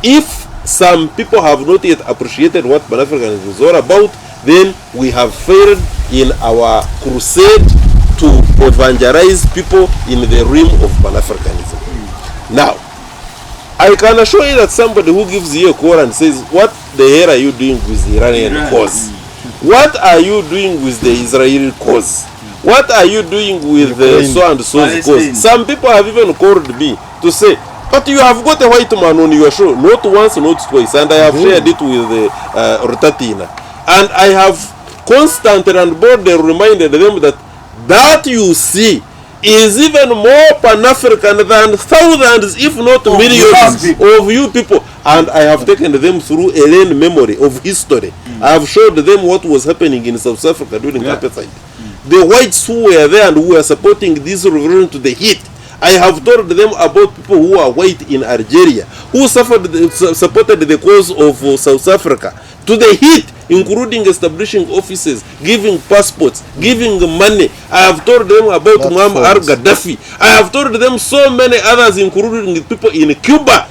if some people have not yet appreciated what Pan-Africanism is all about, then we have failed in our crusade to evangelize people in the realm of Pan-Africanism. Now, I can assure you that somebody who gives you a call and says, what the hell are you doing with the Iranian cause? What are you doing with the Israeli cause? What are you doing with the so and so's cause? Some people have even called me to say, but you have got a white man on your show, not once, not twice, and I have shared it with Rotatina. And I have constantly and boldly reminded them that you see is even more Pan-African than thousands, if not millions of you people. And I have taken them through a learned memory of history. I have showed them what was happening in South Africa during apartheid. The whites who were there and who were supporting this revolution to the heat. I have told them about people who are white in Algeria, who supported the cause of South Africa to the heat, including establishing offices, giving passports, giving money. I have told them about Muammar al-Gaddafi. I have told them so many others, including people in Cuba.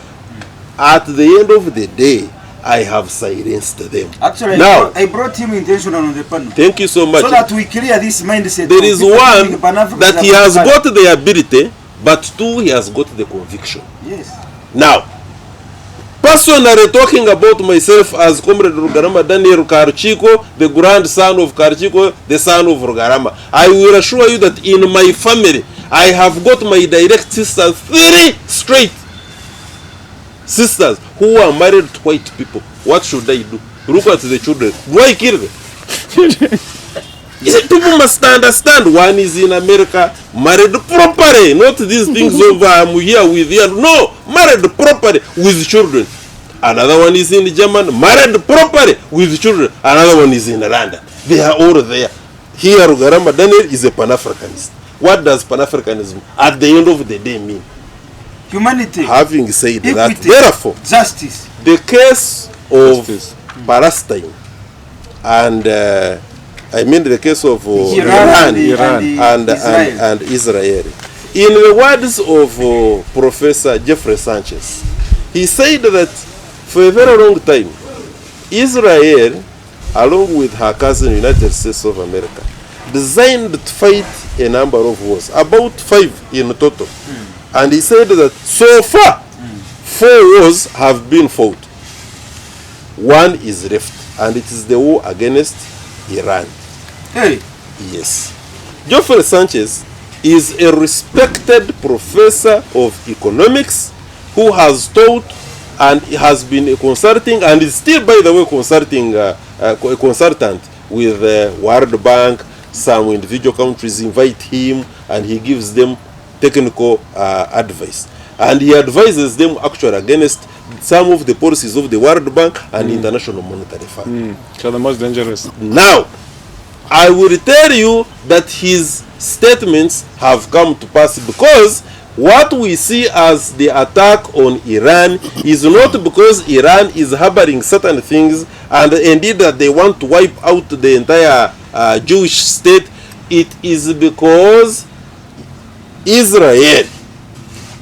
At the end of the day, I have silenced them. Actually, now, I brought him intentional on the panel. Thank you so much. So that we clear this mindset. There is one that he has got the ability, but two, he has got the conviction. Yes. Now, personally talking about myself as Comrade Rugarama Daniel Karchiko, the grandson of Karchiko, the son of Rugarama, I will assure you that in my family, I have got my direct sisters, 3 straight sisters who are married to white people. What should I do? Look at the children. Do I kill them? People must understand, one is in America, married properly, not these things of I'm here with you. No, married properly with children. Another one is in Germany, married properly with children. Another one is in London. They are all there. Here, Rugarama Daniel is a Pan-Africanist. What does Pan-Africanism at the end of the day mean? Humanity. Having said equity, that, therefore, justice. The case of Palestine and I mean the case of Iran and Israel. In the words of Professor Jeffrey Sanchez, he said that for a very long time, Israel, along with her cousin United States of America, designed to fight a number of wars, about 5 in total. And he said that so far, 4 wars have been fought. 1 is left, and it is the war against Iran. Hey. Yes. Jeffrey Sanchez is a respected professor of economics who has taught and has been consulting and is still, by the way, consulting a consultant with the World Bank. Some individual countries invite him and he gives them technical advice. And he advises them actually against some of the policies of the World Bank and International Monetary Fund. So the most dangerous. Now, I will tell you that his statements have come to pass because what we see as the attack on Iran is not because Iran is harboring certain things and indeed that they want to wipe out the entire Jewish state. It is because Israel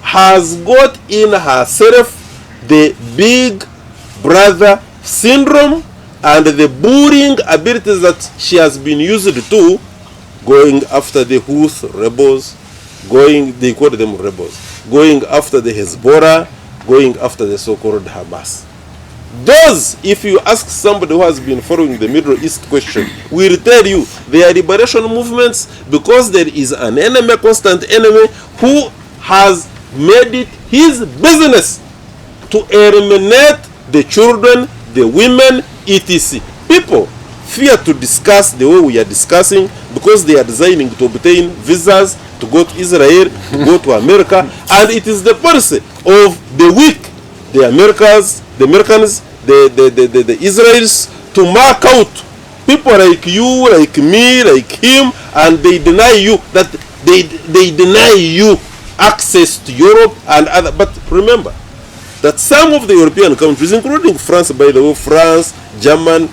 has got in herself the big brother syndrome and the bullying abilities that she has been used to, going after the Houthi rebels, they call them rebels, going after the Hezbollah, going after the so-called Hamas. Those, if you ask somebody who has been following the Middle East question, will tell you they are liberation movements because there is an enemy, constant enemy, who has made it his business to eliminate the children, the women, etc. People fear to discuss the way we are discussing because they are designing to obtain visas to go to Israel, to go to America, and it is the policy of the weak, the Americans, the Israelis, to mark out people like you, like me, like him, and they deny you that they deny you access to Europe and other. But remember that some of the European countries, including France, by the way, France, German,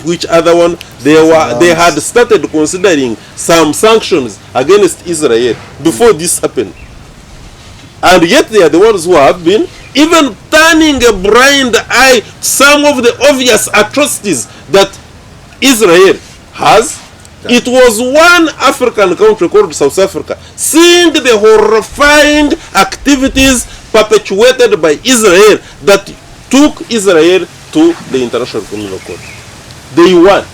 which other one, they had started considering some sanctions against Israel before this happened. And yet they are the ones who have been even turning a blind eye to some of the obvious atrocities that Israel has. It was one African country called South Africa, seeing the horrifying activities perpetuated by Israel that took Israel to the International Criminal Court. They won.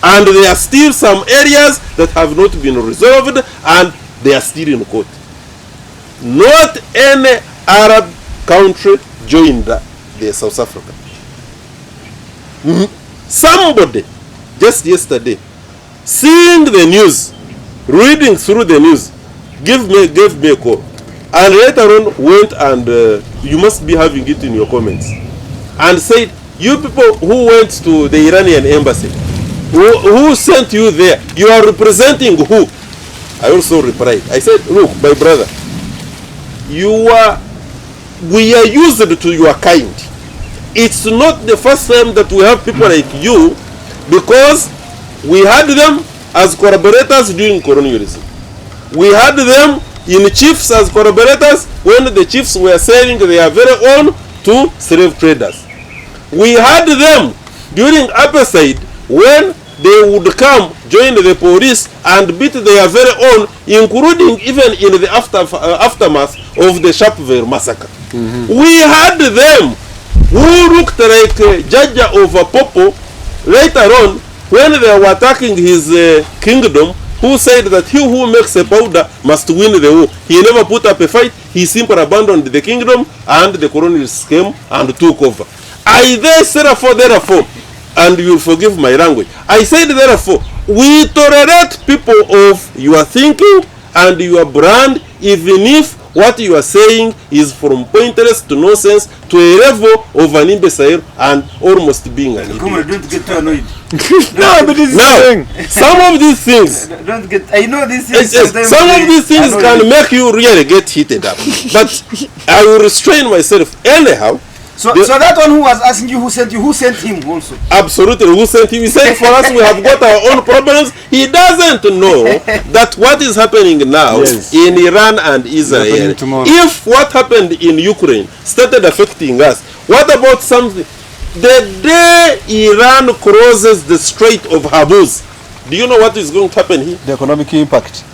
And there are still some areas that have not been resolved and they are still in court. Not any Arab country joined the South Africa. Somebody just yesterday, seeing the news, reading through the news, gave me a call, and later on went and you must be having it in your comments, and said, you people who went to the Iranian embassy, who sent you there, you are representing who? I also replied, I said, look, my brother, we are used to your kind. It's not the first time that we have people like you, because we had them as collaborators during colonialism. We had them in chiefs as collaborators when the chiefs were selling their very own to slave traders. We had them during apartheid when they would come, join the police and beat their very own, including even in the aftermath of the Sharpeville massacre. We had them who looked like Jaja of Popo later on when they were attacking his kingdom, who said that he who makes a powder must win the war. He never put up a fight, he simply abandoned the kingdom and the colonists came and took over. I therefore, and you will forgive my language, I said therefore, we tolerate people of your thinking and your brand, even if what you are saying is from pointless to nonsense to a level of an imbecile and almost being an idiot. Don't get too annoyed. No, but this is the thing. Some of these things, Don't get. I know these things. some of these things can make you really get heated up. But I will restrain myself anyhow. So that one who was asking you who sent him also. Absolutely, who sent him? He said for us we have got our own problems. He doesn't know that what is happening now in Iran and Israel, if what happened in Ukraine started affecting us, what about something? The day Iran crosses the Strait of Hormuz, do you know what is going to happen here? The economic impact.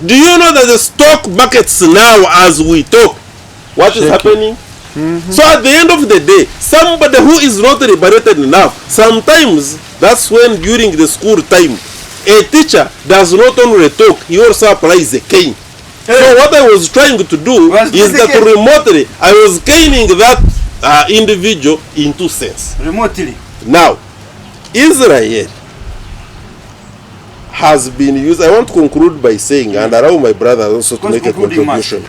Do you know that the stock markets now, as we talk, what is happening? So at the end of the day, somebody who is not liberated enough, sometimes that's when during the school time, a teacher does not only talk, he also applies a cane. So what I was trying to do is that remotely, I was caning that individual in two sense. Remotely. Now, Israel has been used, I want to conclude by saying, and allow my brother also to make a contribution.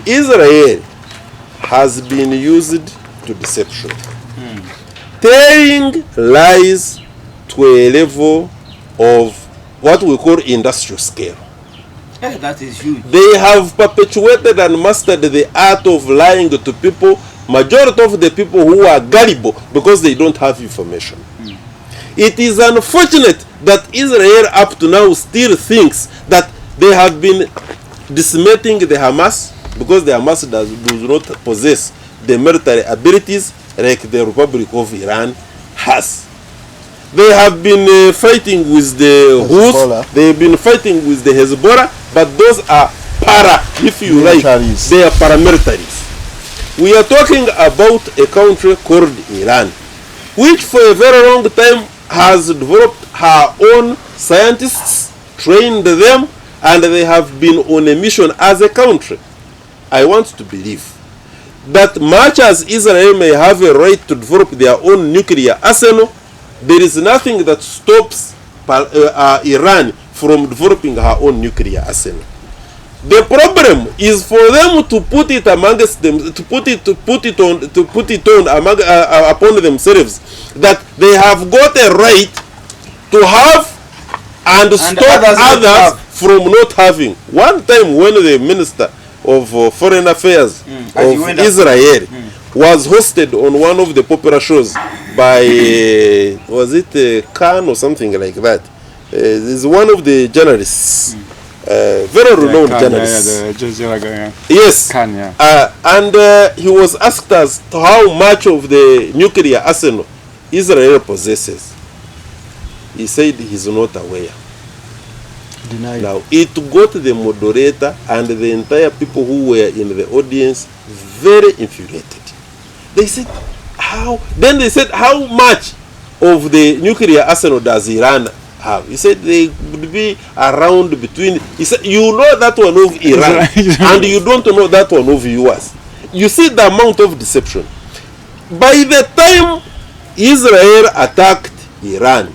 Israel has been used to deception, telling lies to a level of what we call industrial scale. That is huge. They have perpetuated and mastered the art of lying to people, majority of the people who are gullible because they don't have information. It is unfortunate that Israel up to now still thinks that they have been decimating the Hamas, because the Hamas does not possess the military abilities like the Republic of Iran has. They have been fighting with the Houthis, they have been fighting with the Hezbollah, but those are if you like, they are paramilitaries. We are talking about a country called Iran, which for a very long time has developed her own scientists, trained them, and they have been on a mission as a country. I want to believe that much as Israel may have a right to develop their own nuclear arsenal, there is nothing that stops Iran from developing her own nuclear arsenal. The problem is for them to put it amongst them, to put it on upon themselves that they have got a right to have and stop others from not having. One time when the Minister of Foreign Affairs of Israel was hosted on one of the popular shows by was it Khan or something like that. Is one of the journalists, very renowned journalist. Yes. Khan, yeah. And he was asked as to how much of the nuclear arsenal Israel possesses. He said he's not aware. Denied. Now, it got the moderator and the entire people who were in the audience very infuriated. They said, how? Then they said, how much of the nuclear arsenal does Iran have? He said they would be around between. He said, you know that one of Iran and you don't know that one of US. You see the amount of deception. By the time Israel attacked Iran,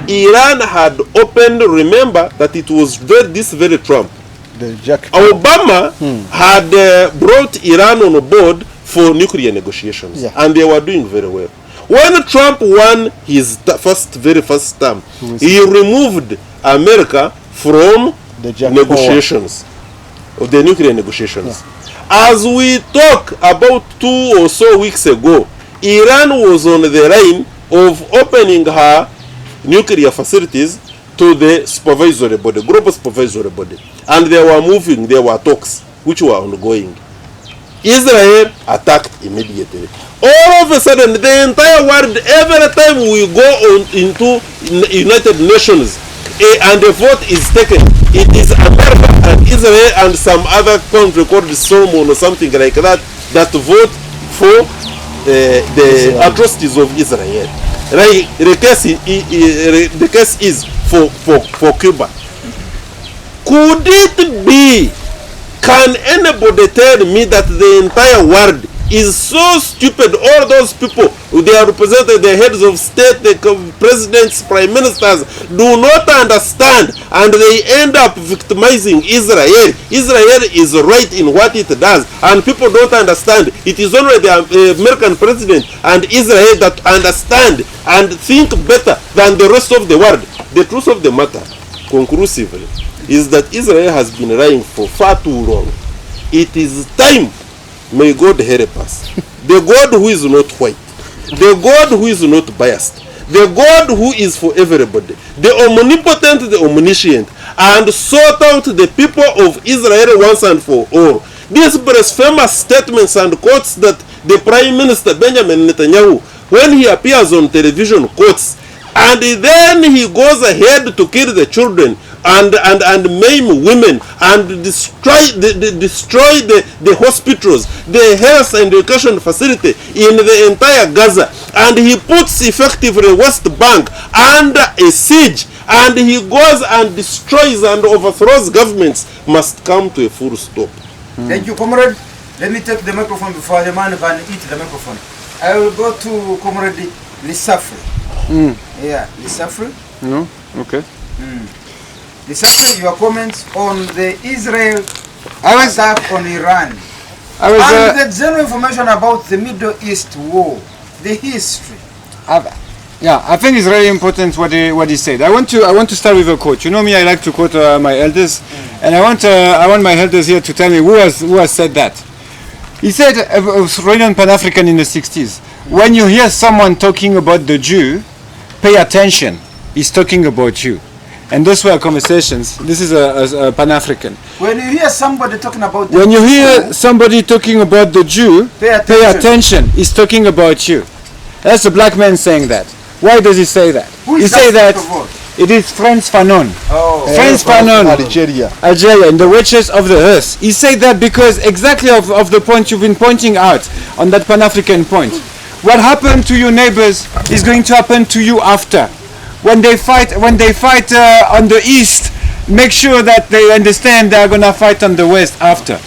Iran had opened, remember that it was this very Trump. Obama had brought Iran on board for nuclear negotiations, and they were doing very well. When Trump won his very first term, he removed America from the negotiations, of the nuclear negotiations. As we talk about 2 or so weeks ago, Iran was on the line of opening her nuclear facilities to the supervisory body, global supervisory body, and they were moving, there were talks which were ongoing. Israel attacked immediately. All of a sudden, the entire world, every time we go on into United Nations and a vote is taken, it is America and Israel and some other country called Solomon or something like that that vote for the atrocities of Israel. Right? The case is for Cuba. Could it be? Can anybody tell me that the entire world is so stupid? All those people, they are represented, the heads of state, the presidents, prime ministers, do not understand, and they end up victimizing Israel. Israel is right in what it does, and people don't understand. It is only the American president and Israel that understand and think better than the rest of the world. The truth of the matter, conclusively, is that Israel has been lying for far too long. It is time. May God help us. The God who is not white, the God who is not biased, the God who is for everybody, the omnipotent, the omniscient, and sort out the people of Israel once and for all. These blasphemous statements and quotes that the Prime Minister Benjamin Netanyahu, when he appears on television, quotes, and then he goes ahead to kill the children and maim women and destroy the hospitals, the health and education facility in the entire Gaza, and he puts effectively West Bank under a siege, and he goes and destroys and overthrows governments, must come to a full stop. Thank you, comrade. Let me take the microphone before the man can eat the microphone. I will go to comrade Lisafri. Yeah, Lisafri. No? Okay. Lisafri, your comments on the Israel attack on Iran. And the general information about the Middle East war, the history. I think it's really important what he said. I want to start with a quote. You know me, I like to quote my elders, and I want my elders here to tell me who has said that. He said, Australian Pan-African in the 60s, when you hear someone talking about the Jew, pay attention. He's talking about you. And those were conversations. This is a Pan-African. When you hear somebody talking about the When you hear somebody talking about the Jew, pay attention. He's talking about you. That's a black man saying that. Why does he say that? Who is he say that that it is Frantz Fanon. Frantz Fanon, Algeria, in the riches of the earth. He said that because exactly of the point you've been pointing out on that Pan-African point. What happened to your neighbors is going to happen to you after. When they fight on the east, make sure that they understand they are going to fight on the west after.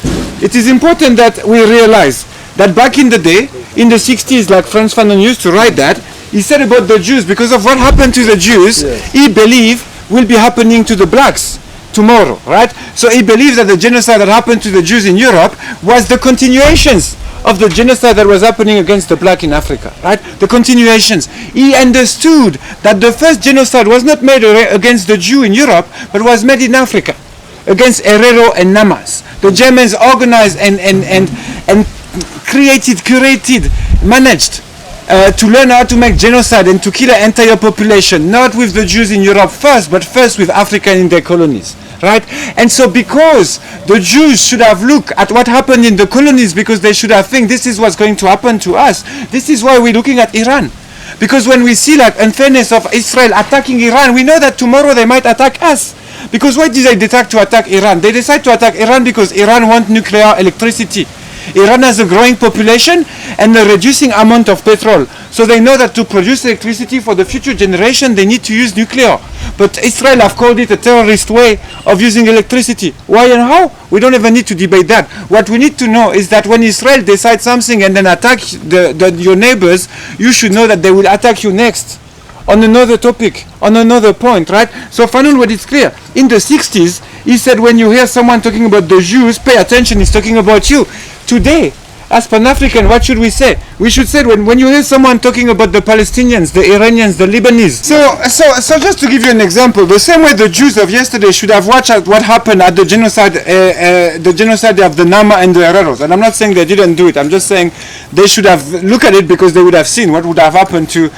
It is important that we realize that back in the day, in the 60s, like Frantz Fanon used to write that, he said about the Jews, because of what happened to the Jews, he believed will be happening to the blacks tomorrow, right? So he believes that the genocide that happened to the Jews in Europe was the continuations of the genocide that was happening against the black in Africa, right? The continuations. He understood that the first genocide was not made against the Jew in Europe, but was made in Africa, against Herero and Namas. The Germans organized and created, curated, managed to learn how to make genocide and to kill an entire population, not with the Jews in Europe first, but first with Africa in their colonies. Right? And so because the Jews should have looked at what happened in the colonies, because they should have think this is what's going to happen to us, this is why we're looking at Iran. Because when we see like unfairness of Israel attacking Iran, we know that tomorrow they might attack us. Because why did they decide to attack Iran? They decide to attack Iran because Iran wants nuclear electricity. Iran has a growing population and a reducing amount of petrol. So they know that to produce electricity for the future generation, they need to use nuclear. But Israel have called it a terrorist way of using electricity. Why and how? We don't even need to debate that. What we need to know is that when Israel decides something and then attack your neighbors, you should know that they will attack you next. On another topic, on another point, right? So Fanon, what is clear, in the 60s, he said when you hear someone talking about the Jews, pay attention, he's talking about you. Today, as Pan-African, what should we say? We should say when you hear someone talking about the Palestinians, the Iranians, the Lebanese. So just to give you an example, the same way the Jews of yesterday should have watched out what happened at the genocide of the Nama and the Hereros. And I'm not saying they didn't do it. I'm just saying they should have looked at it because they would have seen what would have happened to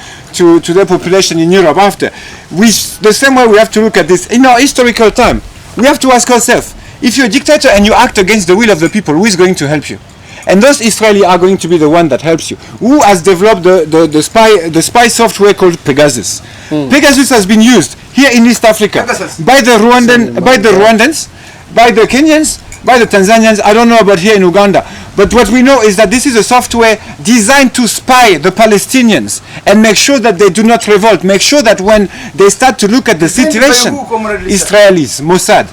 their population in Europe after. The same way we have to look at this in our historical time. We have to ask ourselves, if you're a dictator and you act against the will of the people, who is going to help you? And those Israelis are going to be the one that helps you. Who has developed the spy software called Pegasus? Pegasus has been used here in East Africa by the Rwandans, by the Kenyans, by the Tanzanians. I don't know about here in Uganda. But what we know is that this is a software designed to spy the Palestinians and make sure that they do not revolt. Make sure that when they start to look at the situation, Israelis, Mossad.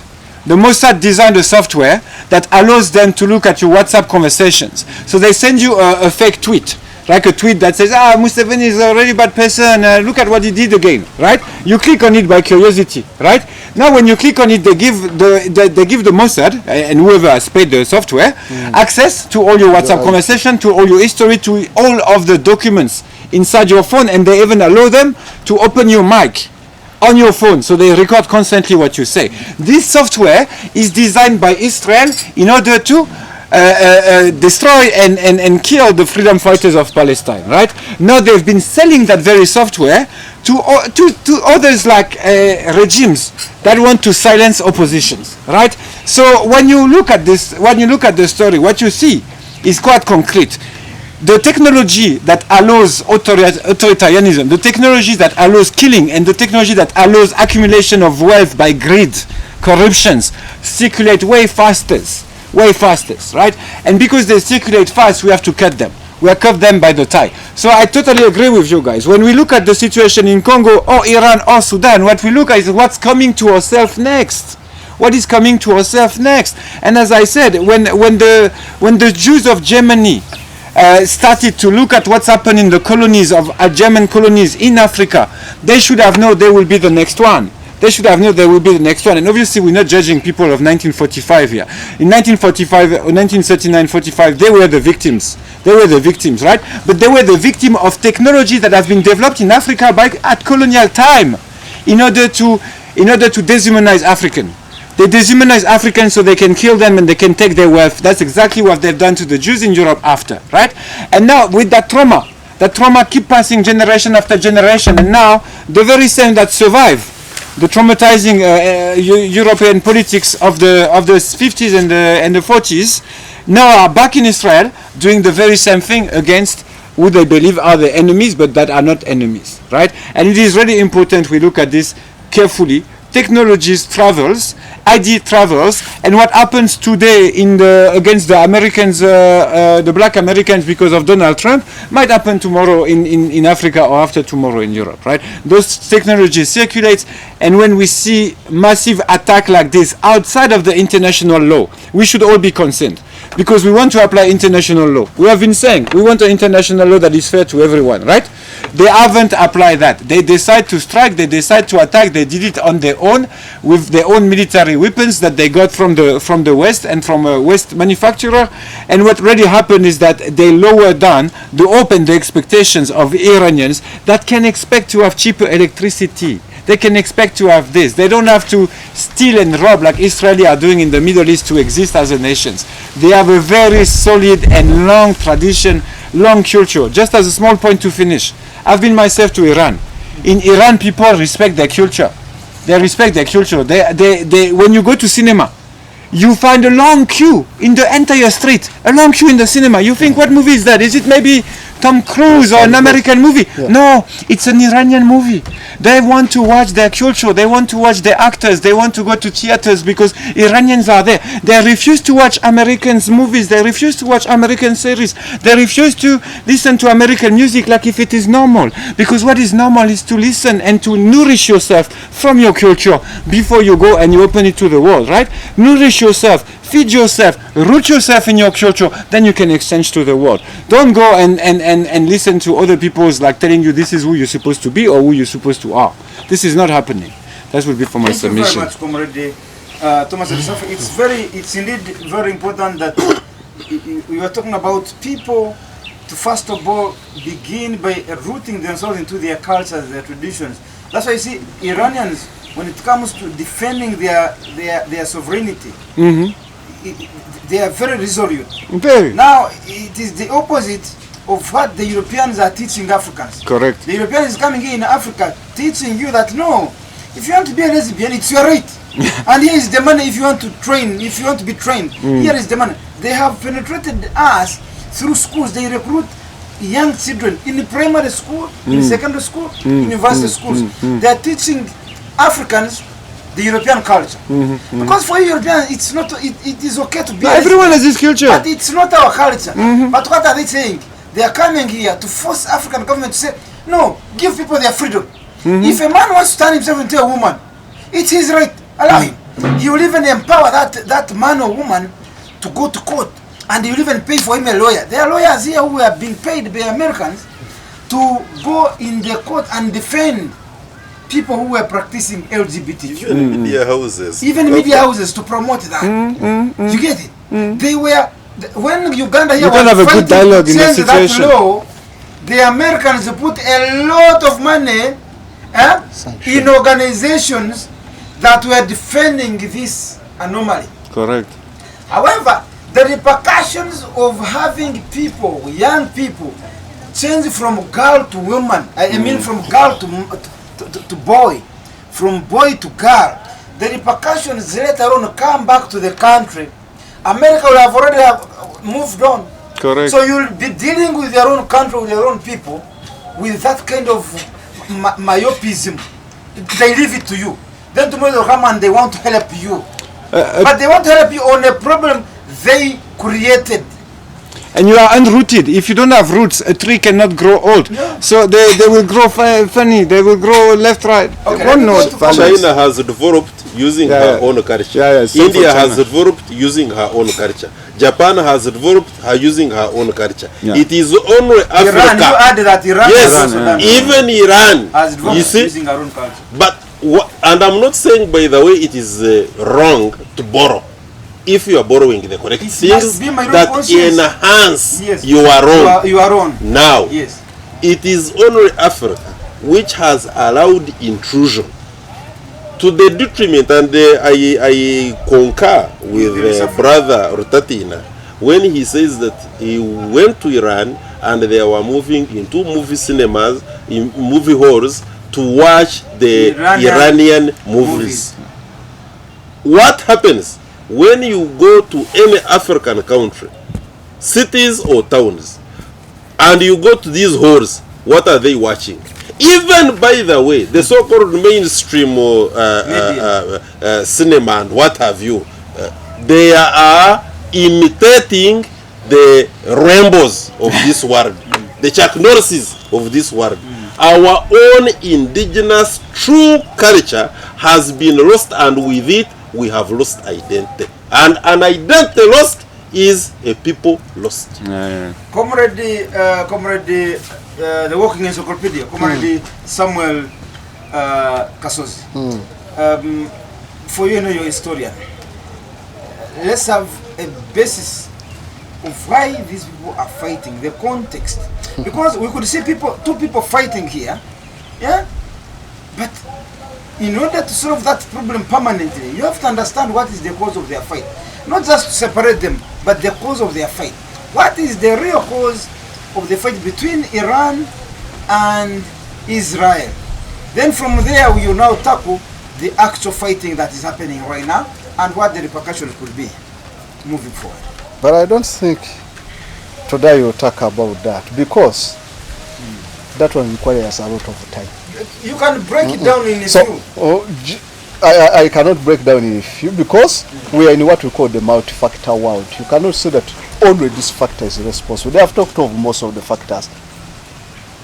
The Mossad designed a software that allows them to look at your WhatsApp conversations. So they send you a fake tweet, like a tweet that says, Museveni is a really bad person, look at what he did again, right? You click on it by curiosity, right? Now when you click on it, they give the Mossad, and whoever has paid the software, access to all your WhatsApp conversation, to all your history, to all of the documents inside your phone, and they even allow them to open your mic on your phone, so they record constantly what you say. This software is designed by Israel in order to destroy and kill the freedom fighters of Palestine, right? Now they've been selling that very software to others like regimes that want to silence oppositions, right? So when you look at this, when you look at the story, what you see is quite concrete. The technology that allows authoritarianism, the technology that allows killing, and the technology that allows accumulation of wealth by greed, corruptions, circulate way faster, right? And because they circulate fast, we have to cut them. We are cut them by the tie. So I totally agree with you guys. When we look at the situation in Congo or Iran or Sudan, what we look at is what's coming to ourselves next. What is coming to ourselves next? And as I said, when the Jews of Germany started to look at what's happened in the colonies of German colonies in Africa, they should have known they will be the next one. They should have known they will be the next one. And obviously we're not judging people of 1945 here. In 1945 or 1939-45, they were the victims. They were the victims, right? But they were the victim of technology that has been developed in Africa at colonial time in order to dehumanize African. They dehumanize Africans so they can kill them and they can take their wealth. That's exactly what they've done to the Jews in Europe after, right? And now with that trauma keep passing generation after generation, and now the very same that survive the traumatizing European politics of the 50s and the 40s now are back in Israel doing the very same thing against who they believe are the enemies, but that are not enemies, right? And it is really important we look at this carefully. Technologies travels, ID travels, and what happens today against the Americans, the black Americans because of Donald Trump, might happen tomorrow in Africa or after tomorrow in Europe, right? Those technologies circulate, and when we see massive attack like this outside of the international law, we should all be concerned. because we want to apply international law. We have been saying we want an international law that is fair to everyone, right? They haven't applied that. They decide to strike, they decide to attack, they did it on their own with their own military weapons that they got from the West and from a West manufacturer. And what really happened is that they lowered down the hope and the expectations of Iranians that can expect to have cheaper electricity. They can expect to have this. They don't have to steal and rob like Israel are doing in the Middle East to exist as a nation. They have a very solid and long tradition, long culture. Just as a small point to finish, I've been myself to Iran. In Iran, people respect their culture. They respect their culture. When you go to cinema, you find a long queue in the entire street. A long queue in the cinema. You think, what movie is that? Is it maybe Tom Cruise or an American movie? Yeah. No, it's an Iranian movie. They want to watch their culture. They want to watch their actors. They want to go to theaters because Iranians are there. They refuse to watch American movies. They refuse to watch American series. They refuse to listen to American music like if it is normal. Because what is normal is to listen and to nourish yourself from your culture before you go and you open it to the world, right? Nourish yourself. Feed yourself, root yourself in your culture, then you can exchange to the world. Don't go and listen to other people's like telling you this is who you're supposed to be or who you're supposed to are. This is not happening. That would be for my submission. Thank you very much, Comrade Thomas. It's indeed very important that we are talking about people to first of all begin by rooting themselves into their cultures, their traditions. That's why you see Iranians, when it comes to defending their sovereignty, they are very resolute. Very. Now, it is the opposite of what the Europeans are teaching Africans. Correct. The Europeans is coming here in Africa teaching you that no, if you want to be a lesbian, it's your right. And here is the money if you want to train, if you want to be trained. Here is the money. They have penetrated us through schools. They recruit young children in primary school, in secondary school, university schools. They are teaching Africans the European culture. Because for Europeans, it's not. It is okay to be. Everyone has this culture, but it's not our culture. But what are they saying? They are coming here to force African government to say, no, give people their freedom. If a man wants to turn himself into a woman, it's his right. Allow him. He will even empower that man or woman to go to court, and he will even pay for him a lawyer. There are lawyers here who have been paid by Americans to go in the court and defend people who were practicing LGBT. Even media houses. Even media houses to promote that. You get it? They were, when Uganda here you don't have a good dialogue in the situation. That law, the Americans put a lot of money in organizations that were defending this anomaly. Correct. However, the repercussions of having people, young people, change from girl to woman, I mean from girl to boy, from boy to girl, the repercussions later on come back to the country. America will have already moved on. Correct. So you'll be dealing with your own country, with your own people, with that kind of myopism. They leave it to you. Then tomorrow they'll come and they want to help you. But they want to help you on a problem they created. And you are unrooted. If you don't have roots, a tree cannot grow old. Yeah. So they will grow funny. They will grow left, right. Okay, China has developed using her own culture. India has developed using her own culture. Japan has developed using her own culture. Yeah. It is only Africa. Iran, you add that Iran yes, even Iran has developed using her own culture. But and I'm not saying, by the way, it is wrong to borrow. If you are borrowing the correct things that enhance your own. Now, yes, it is only Africa which has allowed intrusion to the detriment, and I concur with brother Rutatina when he says that he went to Iran and they were moving into movie cinemas, in movie halls to watch the Iranian movies. What happens when you go to any African country, cities or towns, and you go to these halls? What are they watching? Even, by the way, the so-called mainstream cinema and what have you, they are imitating the rainbows of this world, the Chuck Norrises of this world. Our own indigenous true culture has been lost, and with it we have lost identity. And an identity lost is a people lost. Comrade, the Working Encyclopedia, Comrade Samuel Kasozi. For you know your historian, let's have a basis of why these people are fighting, the context. Because we could see two people fighting here, yeah? But in order to solve that problem permanently, you have to understand what is the cause of their fight. Not just to separate them, but the cause of their fight. What is the real cause of the fight between Iran and Israel? Then from there, we will now tackle the actual fighting that is happening right now and what the repercussions could be moving forward. But I don't think today you'll talk about that, because that one requires a lot of time. You can break it down in a few. I cannot break down in a few, because we are in what we call the multi-factor world. You cannot say that only this factor is responsible. They have talked of most of the factors.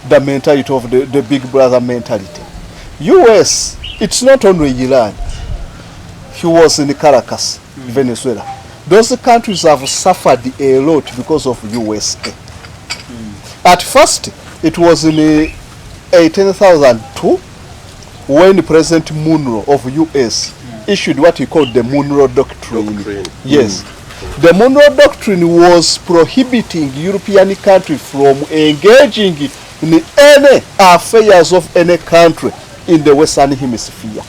The mentality of the big brother mentality. US, it's not only Iran. He was in Caracas, Venezuela. Those countries have suffered a lot because of USA. At first, it was in 1802 when President Monroe of US issued what he called the Monroe Doctrine. Yes. The Monroe Doctrine was prohibiting European countries from engaging in any affairs of any country in the Western Hemisphere.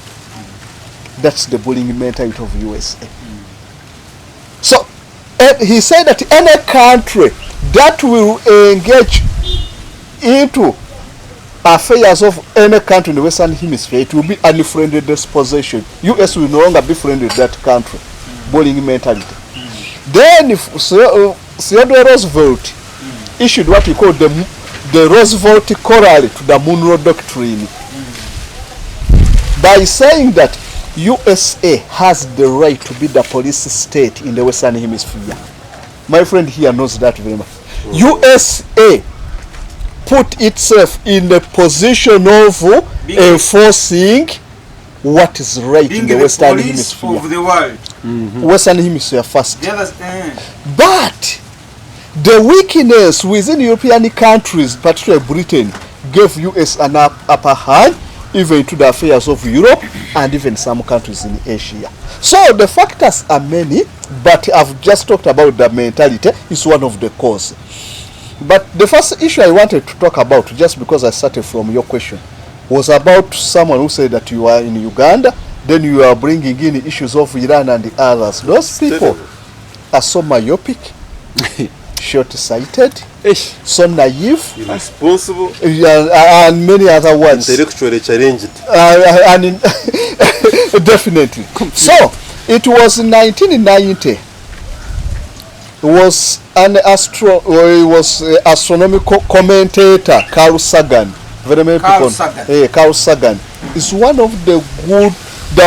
That's the bullying mentality of USA. So, he said that any country that will engage into affairs of any country in the Western Hemisphere, it will be unfriendly disposition. US will no longer be friendly with that country. Bullying mentality. Then Theodore Roosevelt issued what he called the Roosevelt Corollary to the Monroe Doctrine, by saying that USA has the right to be the police state in the Western Hemisphere. My friend here knows that very much. USA put itself in the position of enforcing what is right in the Western Hemisphere. Of the world. Western Hemisphere first. But the weakness within European countries, particularly Britain, gave US an upper hand even to the affairs of Europe and even some countries in Asia. So the factors are many, but I've just talked about the mentality is one of the causes. But the first issue I wanted to talk about, just because I started from your question, was about someone who said that you are in Uganda, then you are bringing in issues of Iran and the others. Those people are so myopic, short-sighted, so naive, irresponsible, and many other words. Intellectually challenged. Definitely. So, it was in 1990. It was an astronomical commentator, Carl Sagan. Very many Carl people. Sagan. Carl Sagan is one of the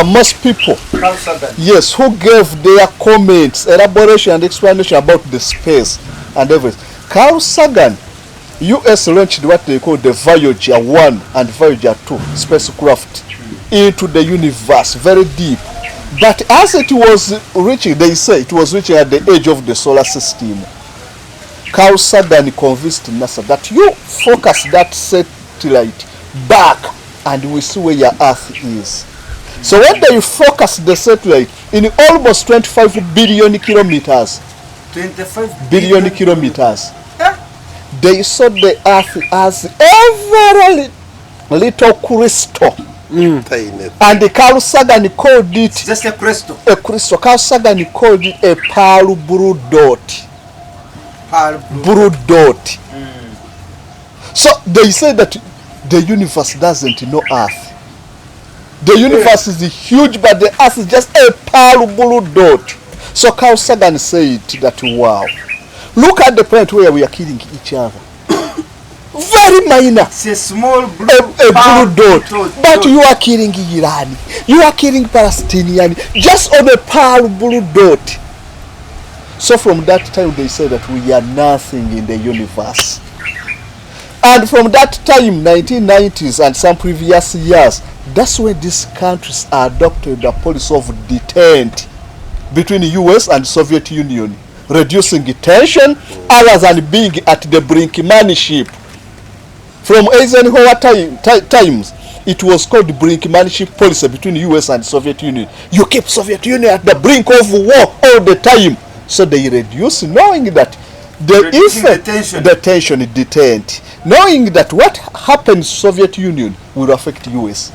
most people. Carl Sagan. Yes, who gave their comments, elaboration, and explanation about the space and everything. Carl Sagan, US launched what they call the Voyager 1 and Voyager 2 spacecraft into the universe, very deep. But as it was reaching, they say it was reaching at the edge of the solar system. Carl Sagan convinced NASA that you focus that satellite back and we see where your Earth is. So when they focus the satellite in almost 25 billion kilometers, 25 billion kilometers, they saw the Earth as every little crystal. Tiny. And the Carl Sagan called it just a crystal. A crystal. Carl Sagan called it a pale blue dot. Blue dot. So they say that the universe doesn't know Earth. The universe is huge, but the Earth is just a pale blue dot. So Carl Sagan said that, wow, look at the point where we are killing each other. Very minor. It's a small blue, a blue dot. But you are killing Iran. You are killing Palestinian. Just on a pale blue dot. So from that time they say that we are nothing in the universe. And from that time, 1990s and some previous years, that's when these countries adopted the policy of deterrent between the US and Soviet Union. reducing tension, other than being at the brinkmanship. From Eisenhower times, it was called the brinkmanship policy between US and Soviet Union. You keep Soviet Union at the brink of war all the time. So they reduce, knowing that the tension is detained, knowing that what happens Soviet Union will affect US.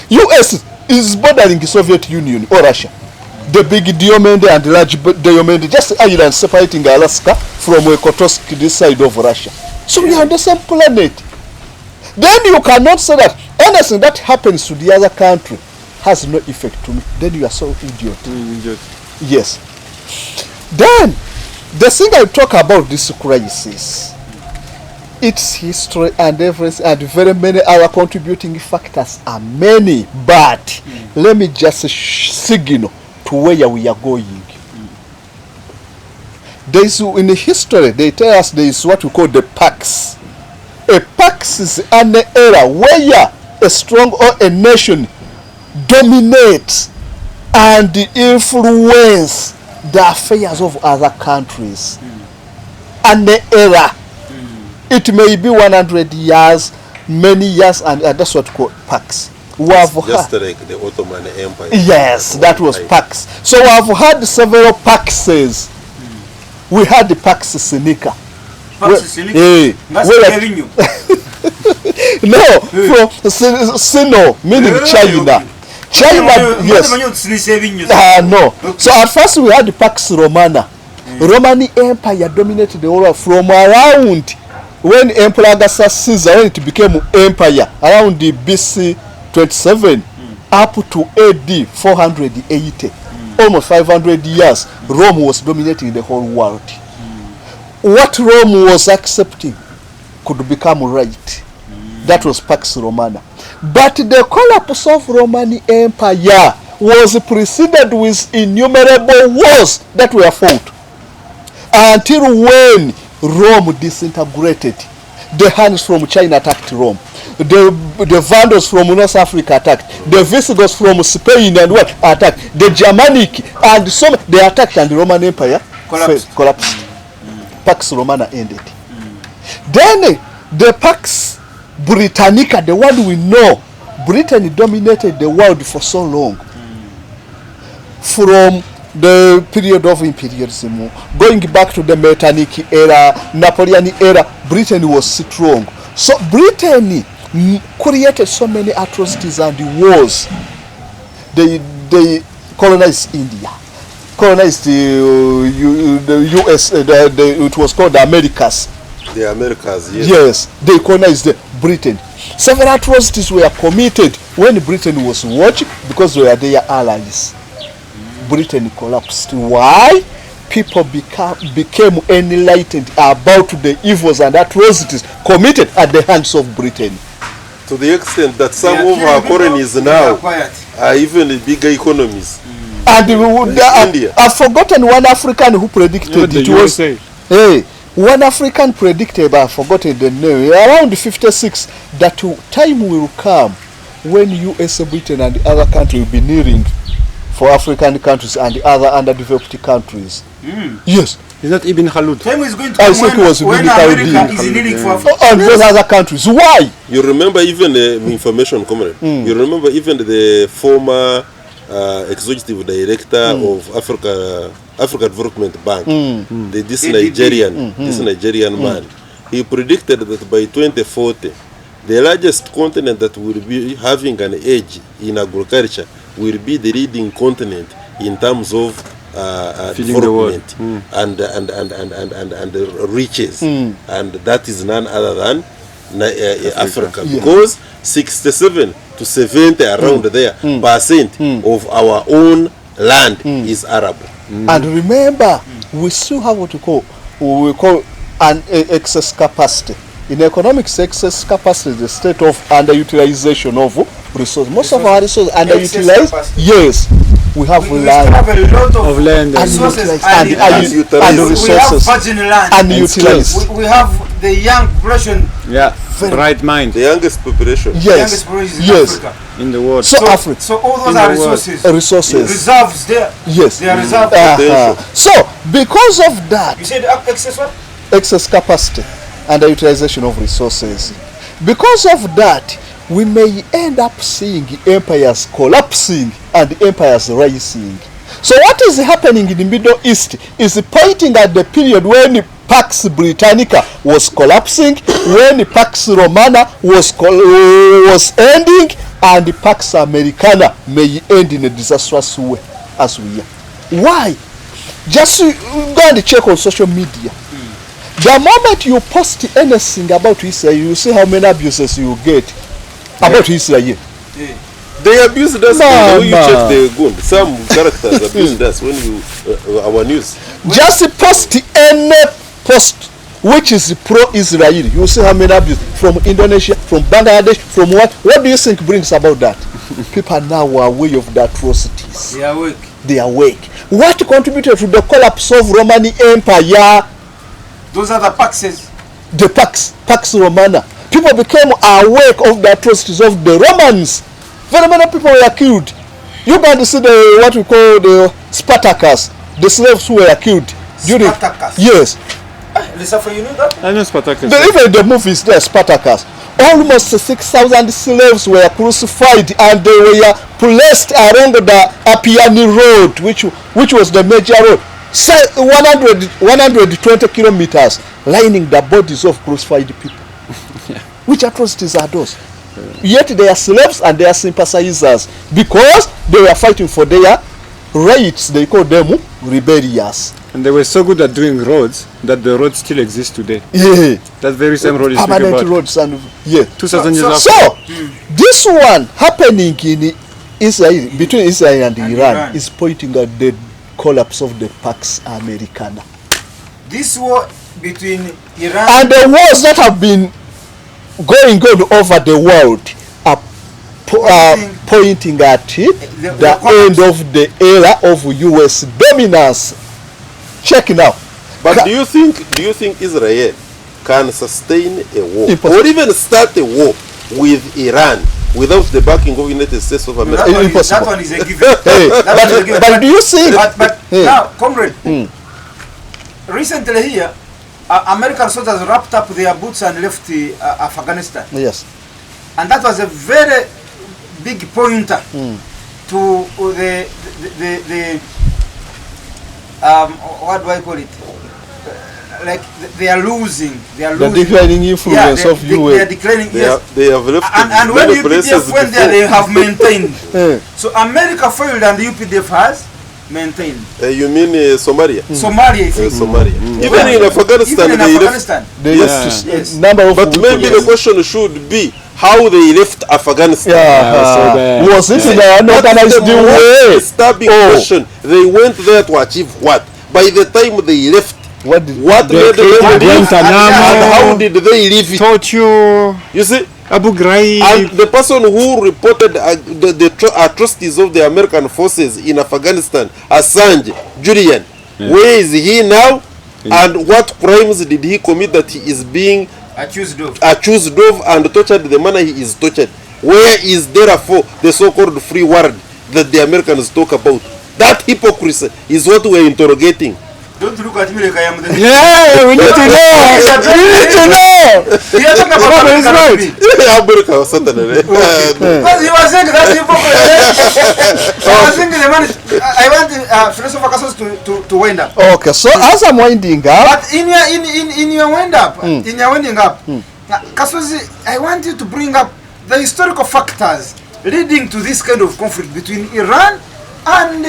US is bordering Soviet Union or Russia. The big Diomede and large Diomede, just islands separating Alaska from Kotosk, this side of Russia. So we are on the same planet. Then you cannot say that anything that happens to the other country has no effect to me. Then you are so idiot. Yes. Then the thing I talk about this crisis, its history and everything, and very many other contributing factors are many. But let me just signal to where we are going. There is, in the history, they tell us there is what we call the Pax. A Pax is an era where a strong or a nation dominates and influence the affairs of other countries. An era. It may be 100 years, many years, and that's what we call Pax. Just like the Ottoman Empire. Yes, that was Pax. So we have had several Paxes. We had the Pax Seneca. No, from Sino, meaning China. China, yes. No. So at first we had the Pax Romana. Roman Empire dominated the world from around when Emperor Augustus Caesar, when it became empire, around the BC 27 up to AD 480. Almost 500 years, Rome was dominating the whole world. What Rome was accepting could become right. That was Pax Romana. But the collapse of Roman Empire was preceded with innumerable wars that were fought. Until when Rome disintegrated, the Huns from China attacked Rome. The Vandals from North Africa attacked. The Visigoths from Spain and what attacked. The Germanic and some they attacked, and the Roman Empire collapsed. Pax Romana ended. Then the Pax Britannica, the one we know, Britain dominated the world for so long. From the period of imperialism, going back to the Metternich era, Napoleonic era, Britain was strong. So Britain created so many atrocities and wars. They colonized India, colonized the US, it was called the Americas. The Americas, yes. Yes, they colonized Britain. Several atrocities were committed when Britain was watching because they were their allies. Britain collapsed. Why? People became enlightened about the evils and atrocities committed at the hands of Britain. To the extent that some of our colonies now are even bigger economies. And I've forgotten one African who predicted it was. One African predicted, but I've forgotten the name, around 56, that time will come when US, Britain, and the other countries will be kneeling for African countries and the other underdeveloped countries. Yes. Is that Ibn Khaldun? Time is going to come when America is kneeling for Africa. And those other countries. Why? You remember even information, comrade. You remember even the former executive director of Africa Development Bank, this Nigerian man. He predicted that by 2040, the largest continent that will be having an edge in agriculture will be the leading continent in terms of development and riches, and that is none other than Africa, because 67 to 70 around there percent of our own land is Arab. And remember, we still have what we call an excess capacity. In economics, excess capacity is the state of underutilization of resources. Most of our resources underutilized. Yes, we have land. We have a lot of land resources and resources we have virgin land. unutilized. We have the young population. Yeah, bright mind The youngest population. Youngest Yes, population in yes. Africa. in the world. So Africa, So all those In are the world. resources. resources. Reserves there. Yes. They are reserved. So because of that, You said excess what? excess capacity and the utilization of resources, because of that, we may end up seeing empires collapsing and empires rising. So what is happening in the Middle East is pointing at the period when Pax Britannica was collapsing, when Pax Romana was ending, and Pax Americana may end in a disastrous way as we are. Why? Just go and check on social media. The moment you post anything about Israel, you see how many abuses you get about Israel. They abused us Nah, when you nah. check the good. Some characters abused us when you our news. Just post any post which is pro-Israel, you see how many abuse from Indonesia, from Bangladesh, from what? What do you think brings about that? People now are aware of the atrocities. They are weak. They are awake. What contributed to the collapse of Roman Empire? Those are the Paxes. The Pax Romana. People became awake of the atrocities of the Romans. Very many people were killed. You can see the what we call the Spartacus, the slaves who were killed during. Spartacus. Yes. Lissafa, you know that? I know Spartacus. Even the movies there, Spartacus. Almost 6,000 slaves were crucified and they were placed along the Appian Road, which was the major road. 120 kilometers lining the bodies of crucified people. Which atrocities are those? Yet they are slaves and they are sympathizers because they were fighting for their rights. They call them rebellious. And they were so good at doing roads that the roads still exist today. Yeah. That very same road is speaking Permanent about. roads and yeah. 2,000 years after. So this one happening in Israel, between Israel and Iran, is pointing at the collapse of the Pax Americana. This war between Iran And the wars that have been going on over the world are pointing at the end of the era of US dominance. Check now. But do you think Israel can sustain a war Impossible. or even start a war with Iran without the backing of United States of America? Impossible. that one is a given. Hey, That is a given. but do you think? But Hey. now, comrade, recently here, American soldiers wrapped up their boots and left Afghanistan. Yes. And that was a very big pointer to the what do I call it? Like they are losing. They are The losing. declining influence of they US. are declining. They, Yes. they have left And when many places UPDF went there, they before. have maintained. Eh. So America failed and UPDF has maintained. You mean Somalia? Somalia, I think. Somalia. Even in Afghanistan, Even in they left. Afghanistan. They Yes. left Yes. number of But maybe weapons. the question should be how they left Afghanistan. Yeah, was it in an That's organized the most way? disturbing Oh. question. They went there to achieve what? By the time they left, What did what They made them created leave? Guantanamo. And how did they leave it? Torture, You see? Abu Ghraib. And the person who reported the atrocities of the American forces in Afghanistan, Assange, Julian, where is he now? And what crimes did he commit that he is being Accused of. accused of and tortured the manner he is tortured? Where is therefore the so-called free world that the Americans talk about? That hypocrisy is what we are interrogating. Don't look at me like I am the. Yeah, we need to know. We need to know. We are talking about Robert is American right. people. America was certainly. Because he was saying that hypocrite. I was thinking the man. I want philosopher Kasozi to wind up. Okay, so as I'm winding up, But in your wind up, in your winding up, Kasozi, I want you to bring up the historical factors leading to this kind of conflict between Iran and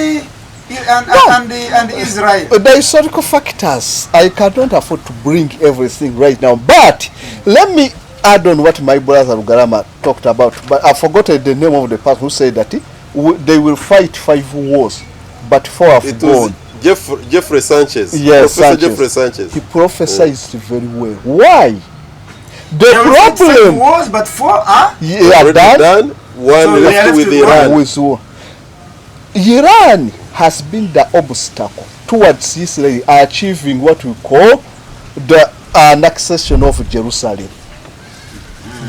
Israel. the historical factors, I cannot afford to bring everything right now. But let me add on what my brother Rugarama talked about. But I forgot the name of the person who said that they will fight 5 wars, but 4 have It gone. was Jeffrey Sanchez. Yes, Professor Sanchez. Jeffrey Sanchez. He prophesied very well. Why? The There will be 5 problem wars, but 4 are. are Already done. One So they left have with to Iran. with war. Iran has been the obstacle towards Israel achieving what we call the annexation of Jerusalem.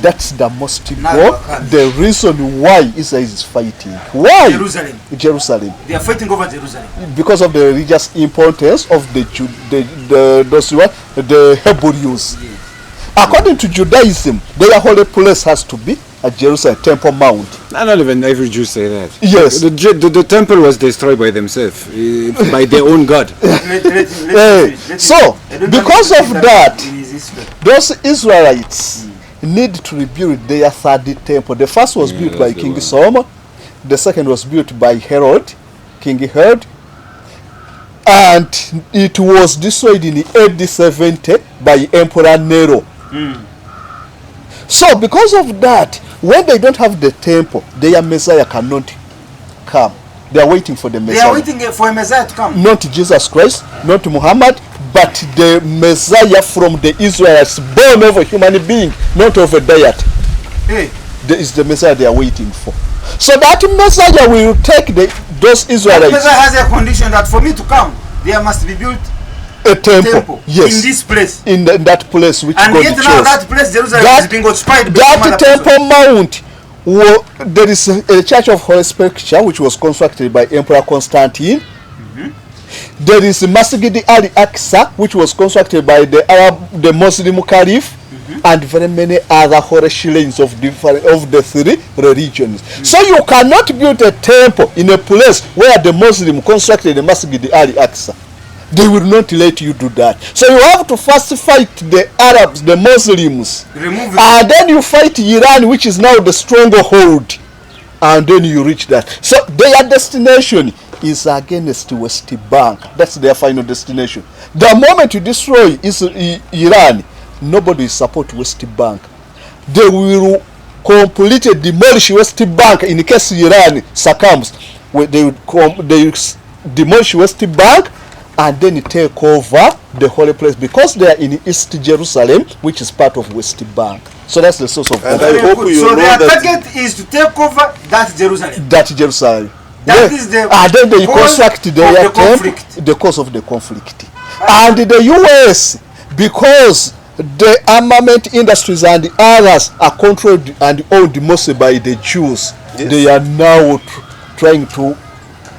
That's the most goal. The reason why Israel is fighting. Why? Jerusalem. They are fighting over Jerusalem because of the religious importance of the Hebrews. Yes. According to Judaism, their holy place has to be at Jerusalem Temple Mount. Not even every Jew say that. Yes. The temple was destroyed by themselves, by their own God. So, because of that, those Israelites need to rebuild their third temple. The first was built by King Solomon. The second was built by King Herod. And it was destroyed in AD 70 by Emperor Nero. So because of that, when they don't have the temple, their Messiah cannot come. They are waiting for the Messiah. They are waiting for a Messiah to come. Not Jesus Christ, not Muhammad, but the Messiah from the Israelites, born of a human being, not of a deity. Hey. There is the Messiah they are waiting for. So that Messiah will take those Israelites. That Messiah has a condition that for me to come, there must be built a temple. Yes. In this place. In that place which and God yet chose. now that place, Jerusalem, is being occupied by that Temple Mount. There is a church of Holy Scripture which was constructed by Emperor Constantine. There is Masjid al-Aqsa which was constructed by the Muslim Caliph, and very many other holy shrines of the three religions. So you cannot build a temple in a place where the Muslim constructed the Masjid al-Aqsa. They will not let you do that. So you have to first fight the Arabs, the Muslims, and then you fight Iran, which is now the stronghold, and then you reach that. So their destination is against West Bank. That's their final destination. The moment you destroy Iran, nobody will support West Bank. They will completely demolish West Bank in case Iran succumbs. They will demolish West Bank and then take over the holy place because they are in East Jerusalem, which is part of West Bank. So that's the source of. And I hope you so know their that target is to take over that Jerusalem. That Jerusalem. That is the and then they construct their conflict. The cause of the conflict. And the US, because the armament industries and the others are controlled and owned mostly by the Jews, they are now trying to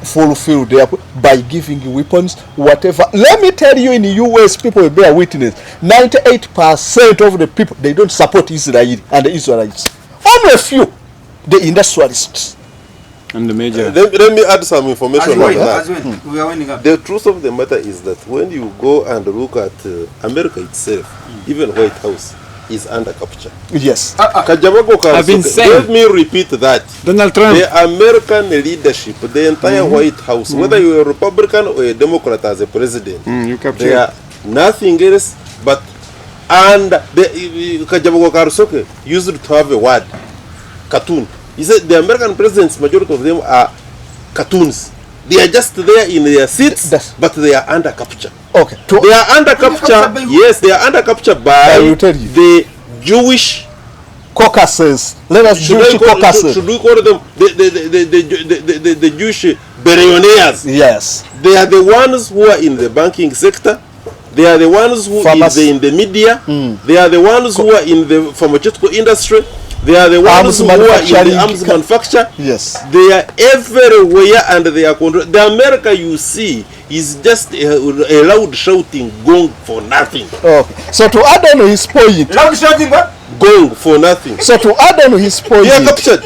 fulfill their by giving weapons, whatever. Let me tell you, in the US, people will bear witness. 98% of the people, they don't support Israel and the Israelites. Only a few, the industrialists. And the major. let me add some information on that. We are winding up. The truth of the matter is that when you go and look at America itself, even White House is under capture. Yes. I've been saying. Let me repeat that. Donald Trump. The American leadership, the entire White House, whether you are a Republican or a Democrat as a president, they are nothing else but, and Kajabago Karusoke used to have a word, cartoon. He said the American presidents, majority of them are cartoons. They are just there in their seats, but they are under capture. Okay. They are under capture. Yes, they are under capture by the Jewish caucuses. Let us Jewish caucuses. Should we call them the Jewish billionaires? Yes. They are the ones who are in the banking sector. They are the ones who are in the media. They are the ones who are in the pharmaceutical industry. They are the ones who are in the arms manufacture. Yes. They are everywhere and they are controlled. The America you see is just a loud shouting gong for nothing. Okay. So to add on his point. Loud shouting what? Gong for nothing. So to add on his point. They are captured.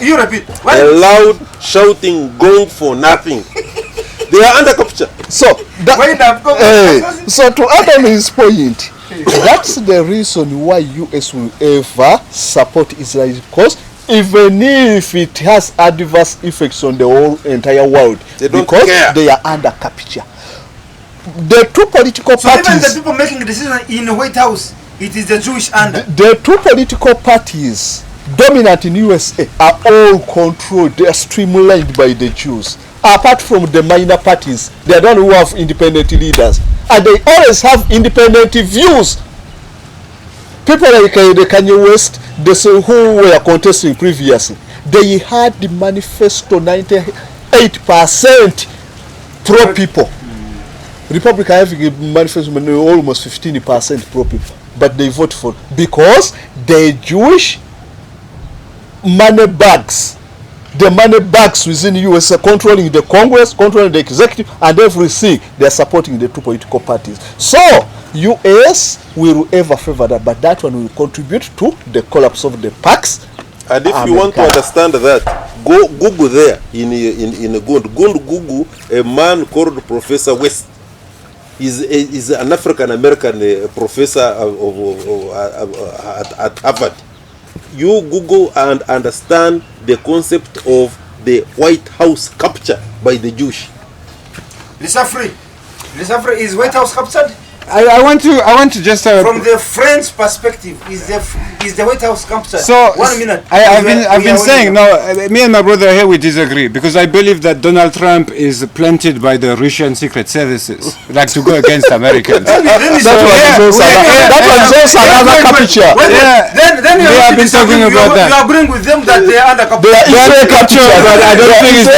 You repeat. A loud shouting gong for nothing. They are under capture. So so to add on his point. That's the reason why US will ever support Israel, because even if it has adverse effects on the whole entire world, they don't because care. They are under capture. The two political parties. Even the people making the decision in the White House, it is the Jewish under. The two political parties dominant in USA are all controlled. They are streamlined by the Jews. Apart from the minor parties, they are the ones who have independent leaders. And they always have independent views. People like the Kanye West, who were contesting previously, they had the manifesto 98% pro people. Republican having a manifesto almost 15% pro people, but they vote for because the Jewish money bags, the money bags within the US are controlling the Congress, controlling the executive, and everything. They are supporting the two political parties. So US will ever favor that, but that one will contribute to the collapse of the PACs. And if you want to understand that, go Google there in Gund. Google a man called Professor West. He's an African American professor at Harvard. You Google and understand the concept of the White House capture by the Jewish. Lisa Free is White House captured? I want to just from the French perspective, is the White House captured? So 1 minute. I've been saying no. Me and my brother here we disagree because I believe that Donald Trump is planted by the Russian secret services, like to go against Americans. That was also another capture. Then you have been talking about that. You are agreeing with them that they are under capture. They are captured, but I don't think it's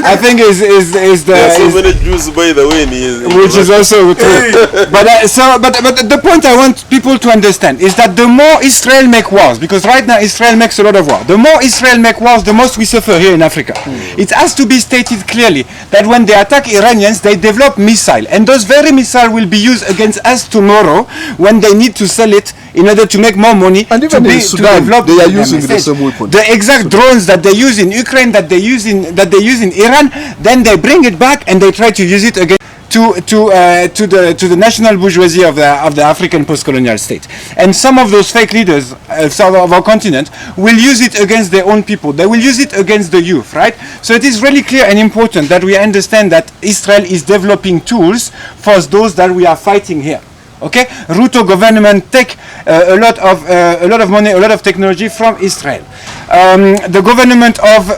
I think is the. There are so many Jews, by the way, which is also true. But the point I want people to understand is that the more Israel make wars, because right now Israel makes a lot of war, the more Israel make wars, the most we suffer here in Africa. It has to be stated clearly that when they attack Iranians, they develop missile, and those very missiles will be used against us tomorrow when they need to sell it in order to make more money. And even in Sudan, they are using the same weapon. The exact drones that they use in Ukraine, that they use in Iran, then they bring it back and they try to use it again to the national bourgeoisie of the African post-colonial state. And some of those fake leaders of our continent will use it against their own people. They will use it against the youth, right? So it is really clear and important that we understand that Israel is developing tools for those that we are fighting here. Okay, Ruto government take a lot of money, a lot of technology from Israel. The government of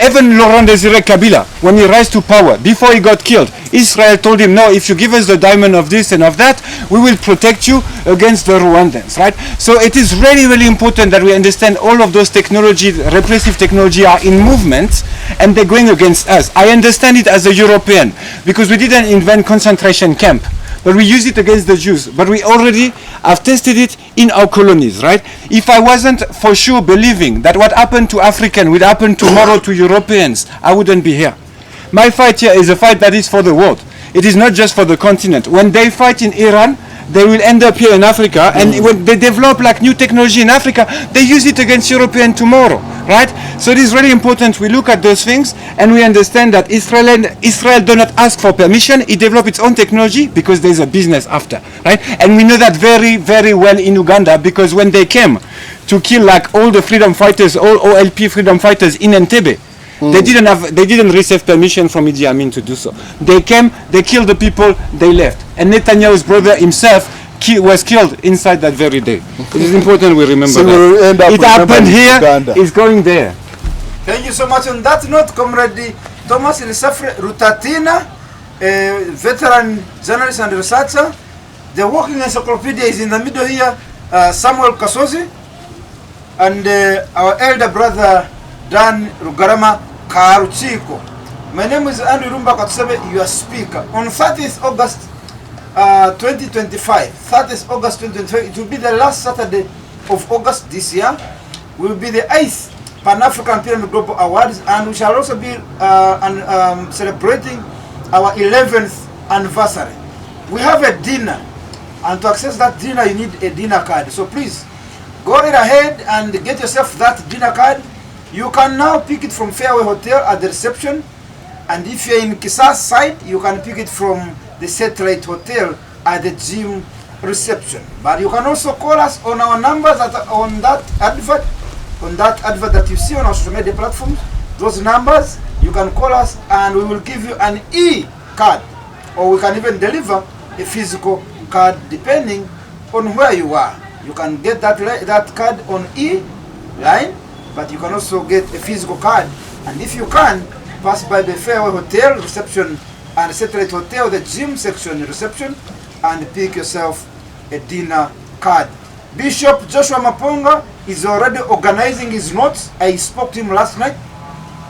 even Laurent Desire Kabila, when he rise to power, before he got killed, Israel told him, no, if you give us the diamond of this and of that, we will protect you against the Rwandans, right? So it is really, really important that we understand all of those technology, repressive technology are in movement and they're going against us. I understand it as a European because we didn't invent concentration camp, but we use it against the Jews. But we already have tested it in our colonies, right? If I wasn't for sure believing that what happened to African will happen tomorrow to Europeans, I wouldn't be here. My fight here is a fight that is for the world. It is not just for the continent. When they fight in Iran, they will end up here in Africa, and when they develop like new technology in Africa, they use it against European tomorrow, right? So it is really important we look at those things and we understand that Israel do not ask for permission. It develop its own technology because there is a business after, right? And we know that very, very well in Uganda because when they came to kill like all the freedom fighters, all OLP freedom fighters in Entebbe, they didn't receive permission from Idi Amin to do so. They came, they killed the people, they left. And Netanyahu's brother himself was killed inside that very day. It is important we remember So we'll end that. up It happened here, Uganda. it's going there. Thank you so much. On that note, Comrade Thomas Ilisafre Rutatina, a veteran journalist and researcher. The working encyclopedia is in the middle here, Samuel Kasozi, and our elder brother Dan Rugarama Karuchiko. My name is Andrew Rumba Katusebe, your speaker. On 30th August 2025, 30th August 2025, it will be the last Saturday of August this year. Will be the 8th Pan-African Pyramid Global Awards, and we shall also be celebrating our 11th anniversary. We have a dinner, and to access that dinner you need a dinner card. So please, go right ahead and get yourself that dinner card. You can now pick it from Fairway Hotel at the reception, and if you're in Kisas side, you can pick it from the Satellite Hotel at the gym reception. But you can also call us on our numbers on that advert that you see on our social media platforms. Those numbers, you can call us and we will give you an e-card, or we can even deliver a physical card depending on where you are. You can get that card on e-line, but you can also get a physical card. And if you can, pass by the Fairway Hotel reception and the Satellite Hotel, the gym section reception, and pick yourself a dinner card. Bishop Joshua Maponga is already organizing his notes. I spoke to him last night.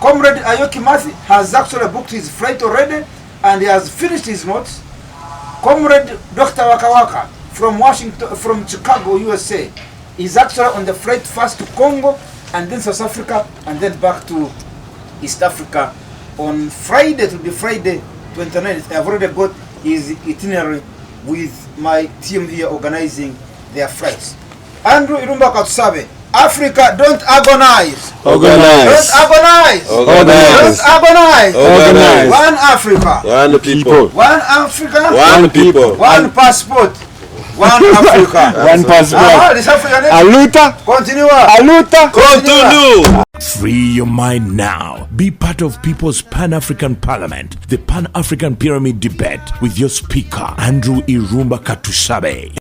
Comrade Ayoki Mathi has actually booked his flight already, and he has finished his notes. Comrade Dr. Wakawaka from Chicago, USA, is actually on the flight first to Congo and then South Africa and then back to East Africa on Friday. It will be Friday 29th. I've already got his itinerary with my team here organizing their flights. Andrew Irumba Katsabe, Africa, don't agonize. Organize. Don't agonize. Organize. Don't agonize. Organize. One Africa. One people. One Africa. One people. One passport. One Africa. One passport. This African. Aluta. Continue. Aluta. Continue. Free your mind now. Be part of People's Pan-African Parliament, the Pan-African Pyramid Debate with your speaker, Andrew Irumba Katusabe.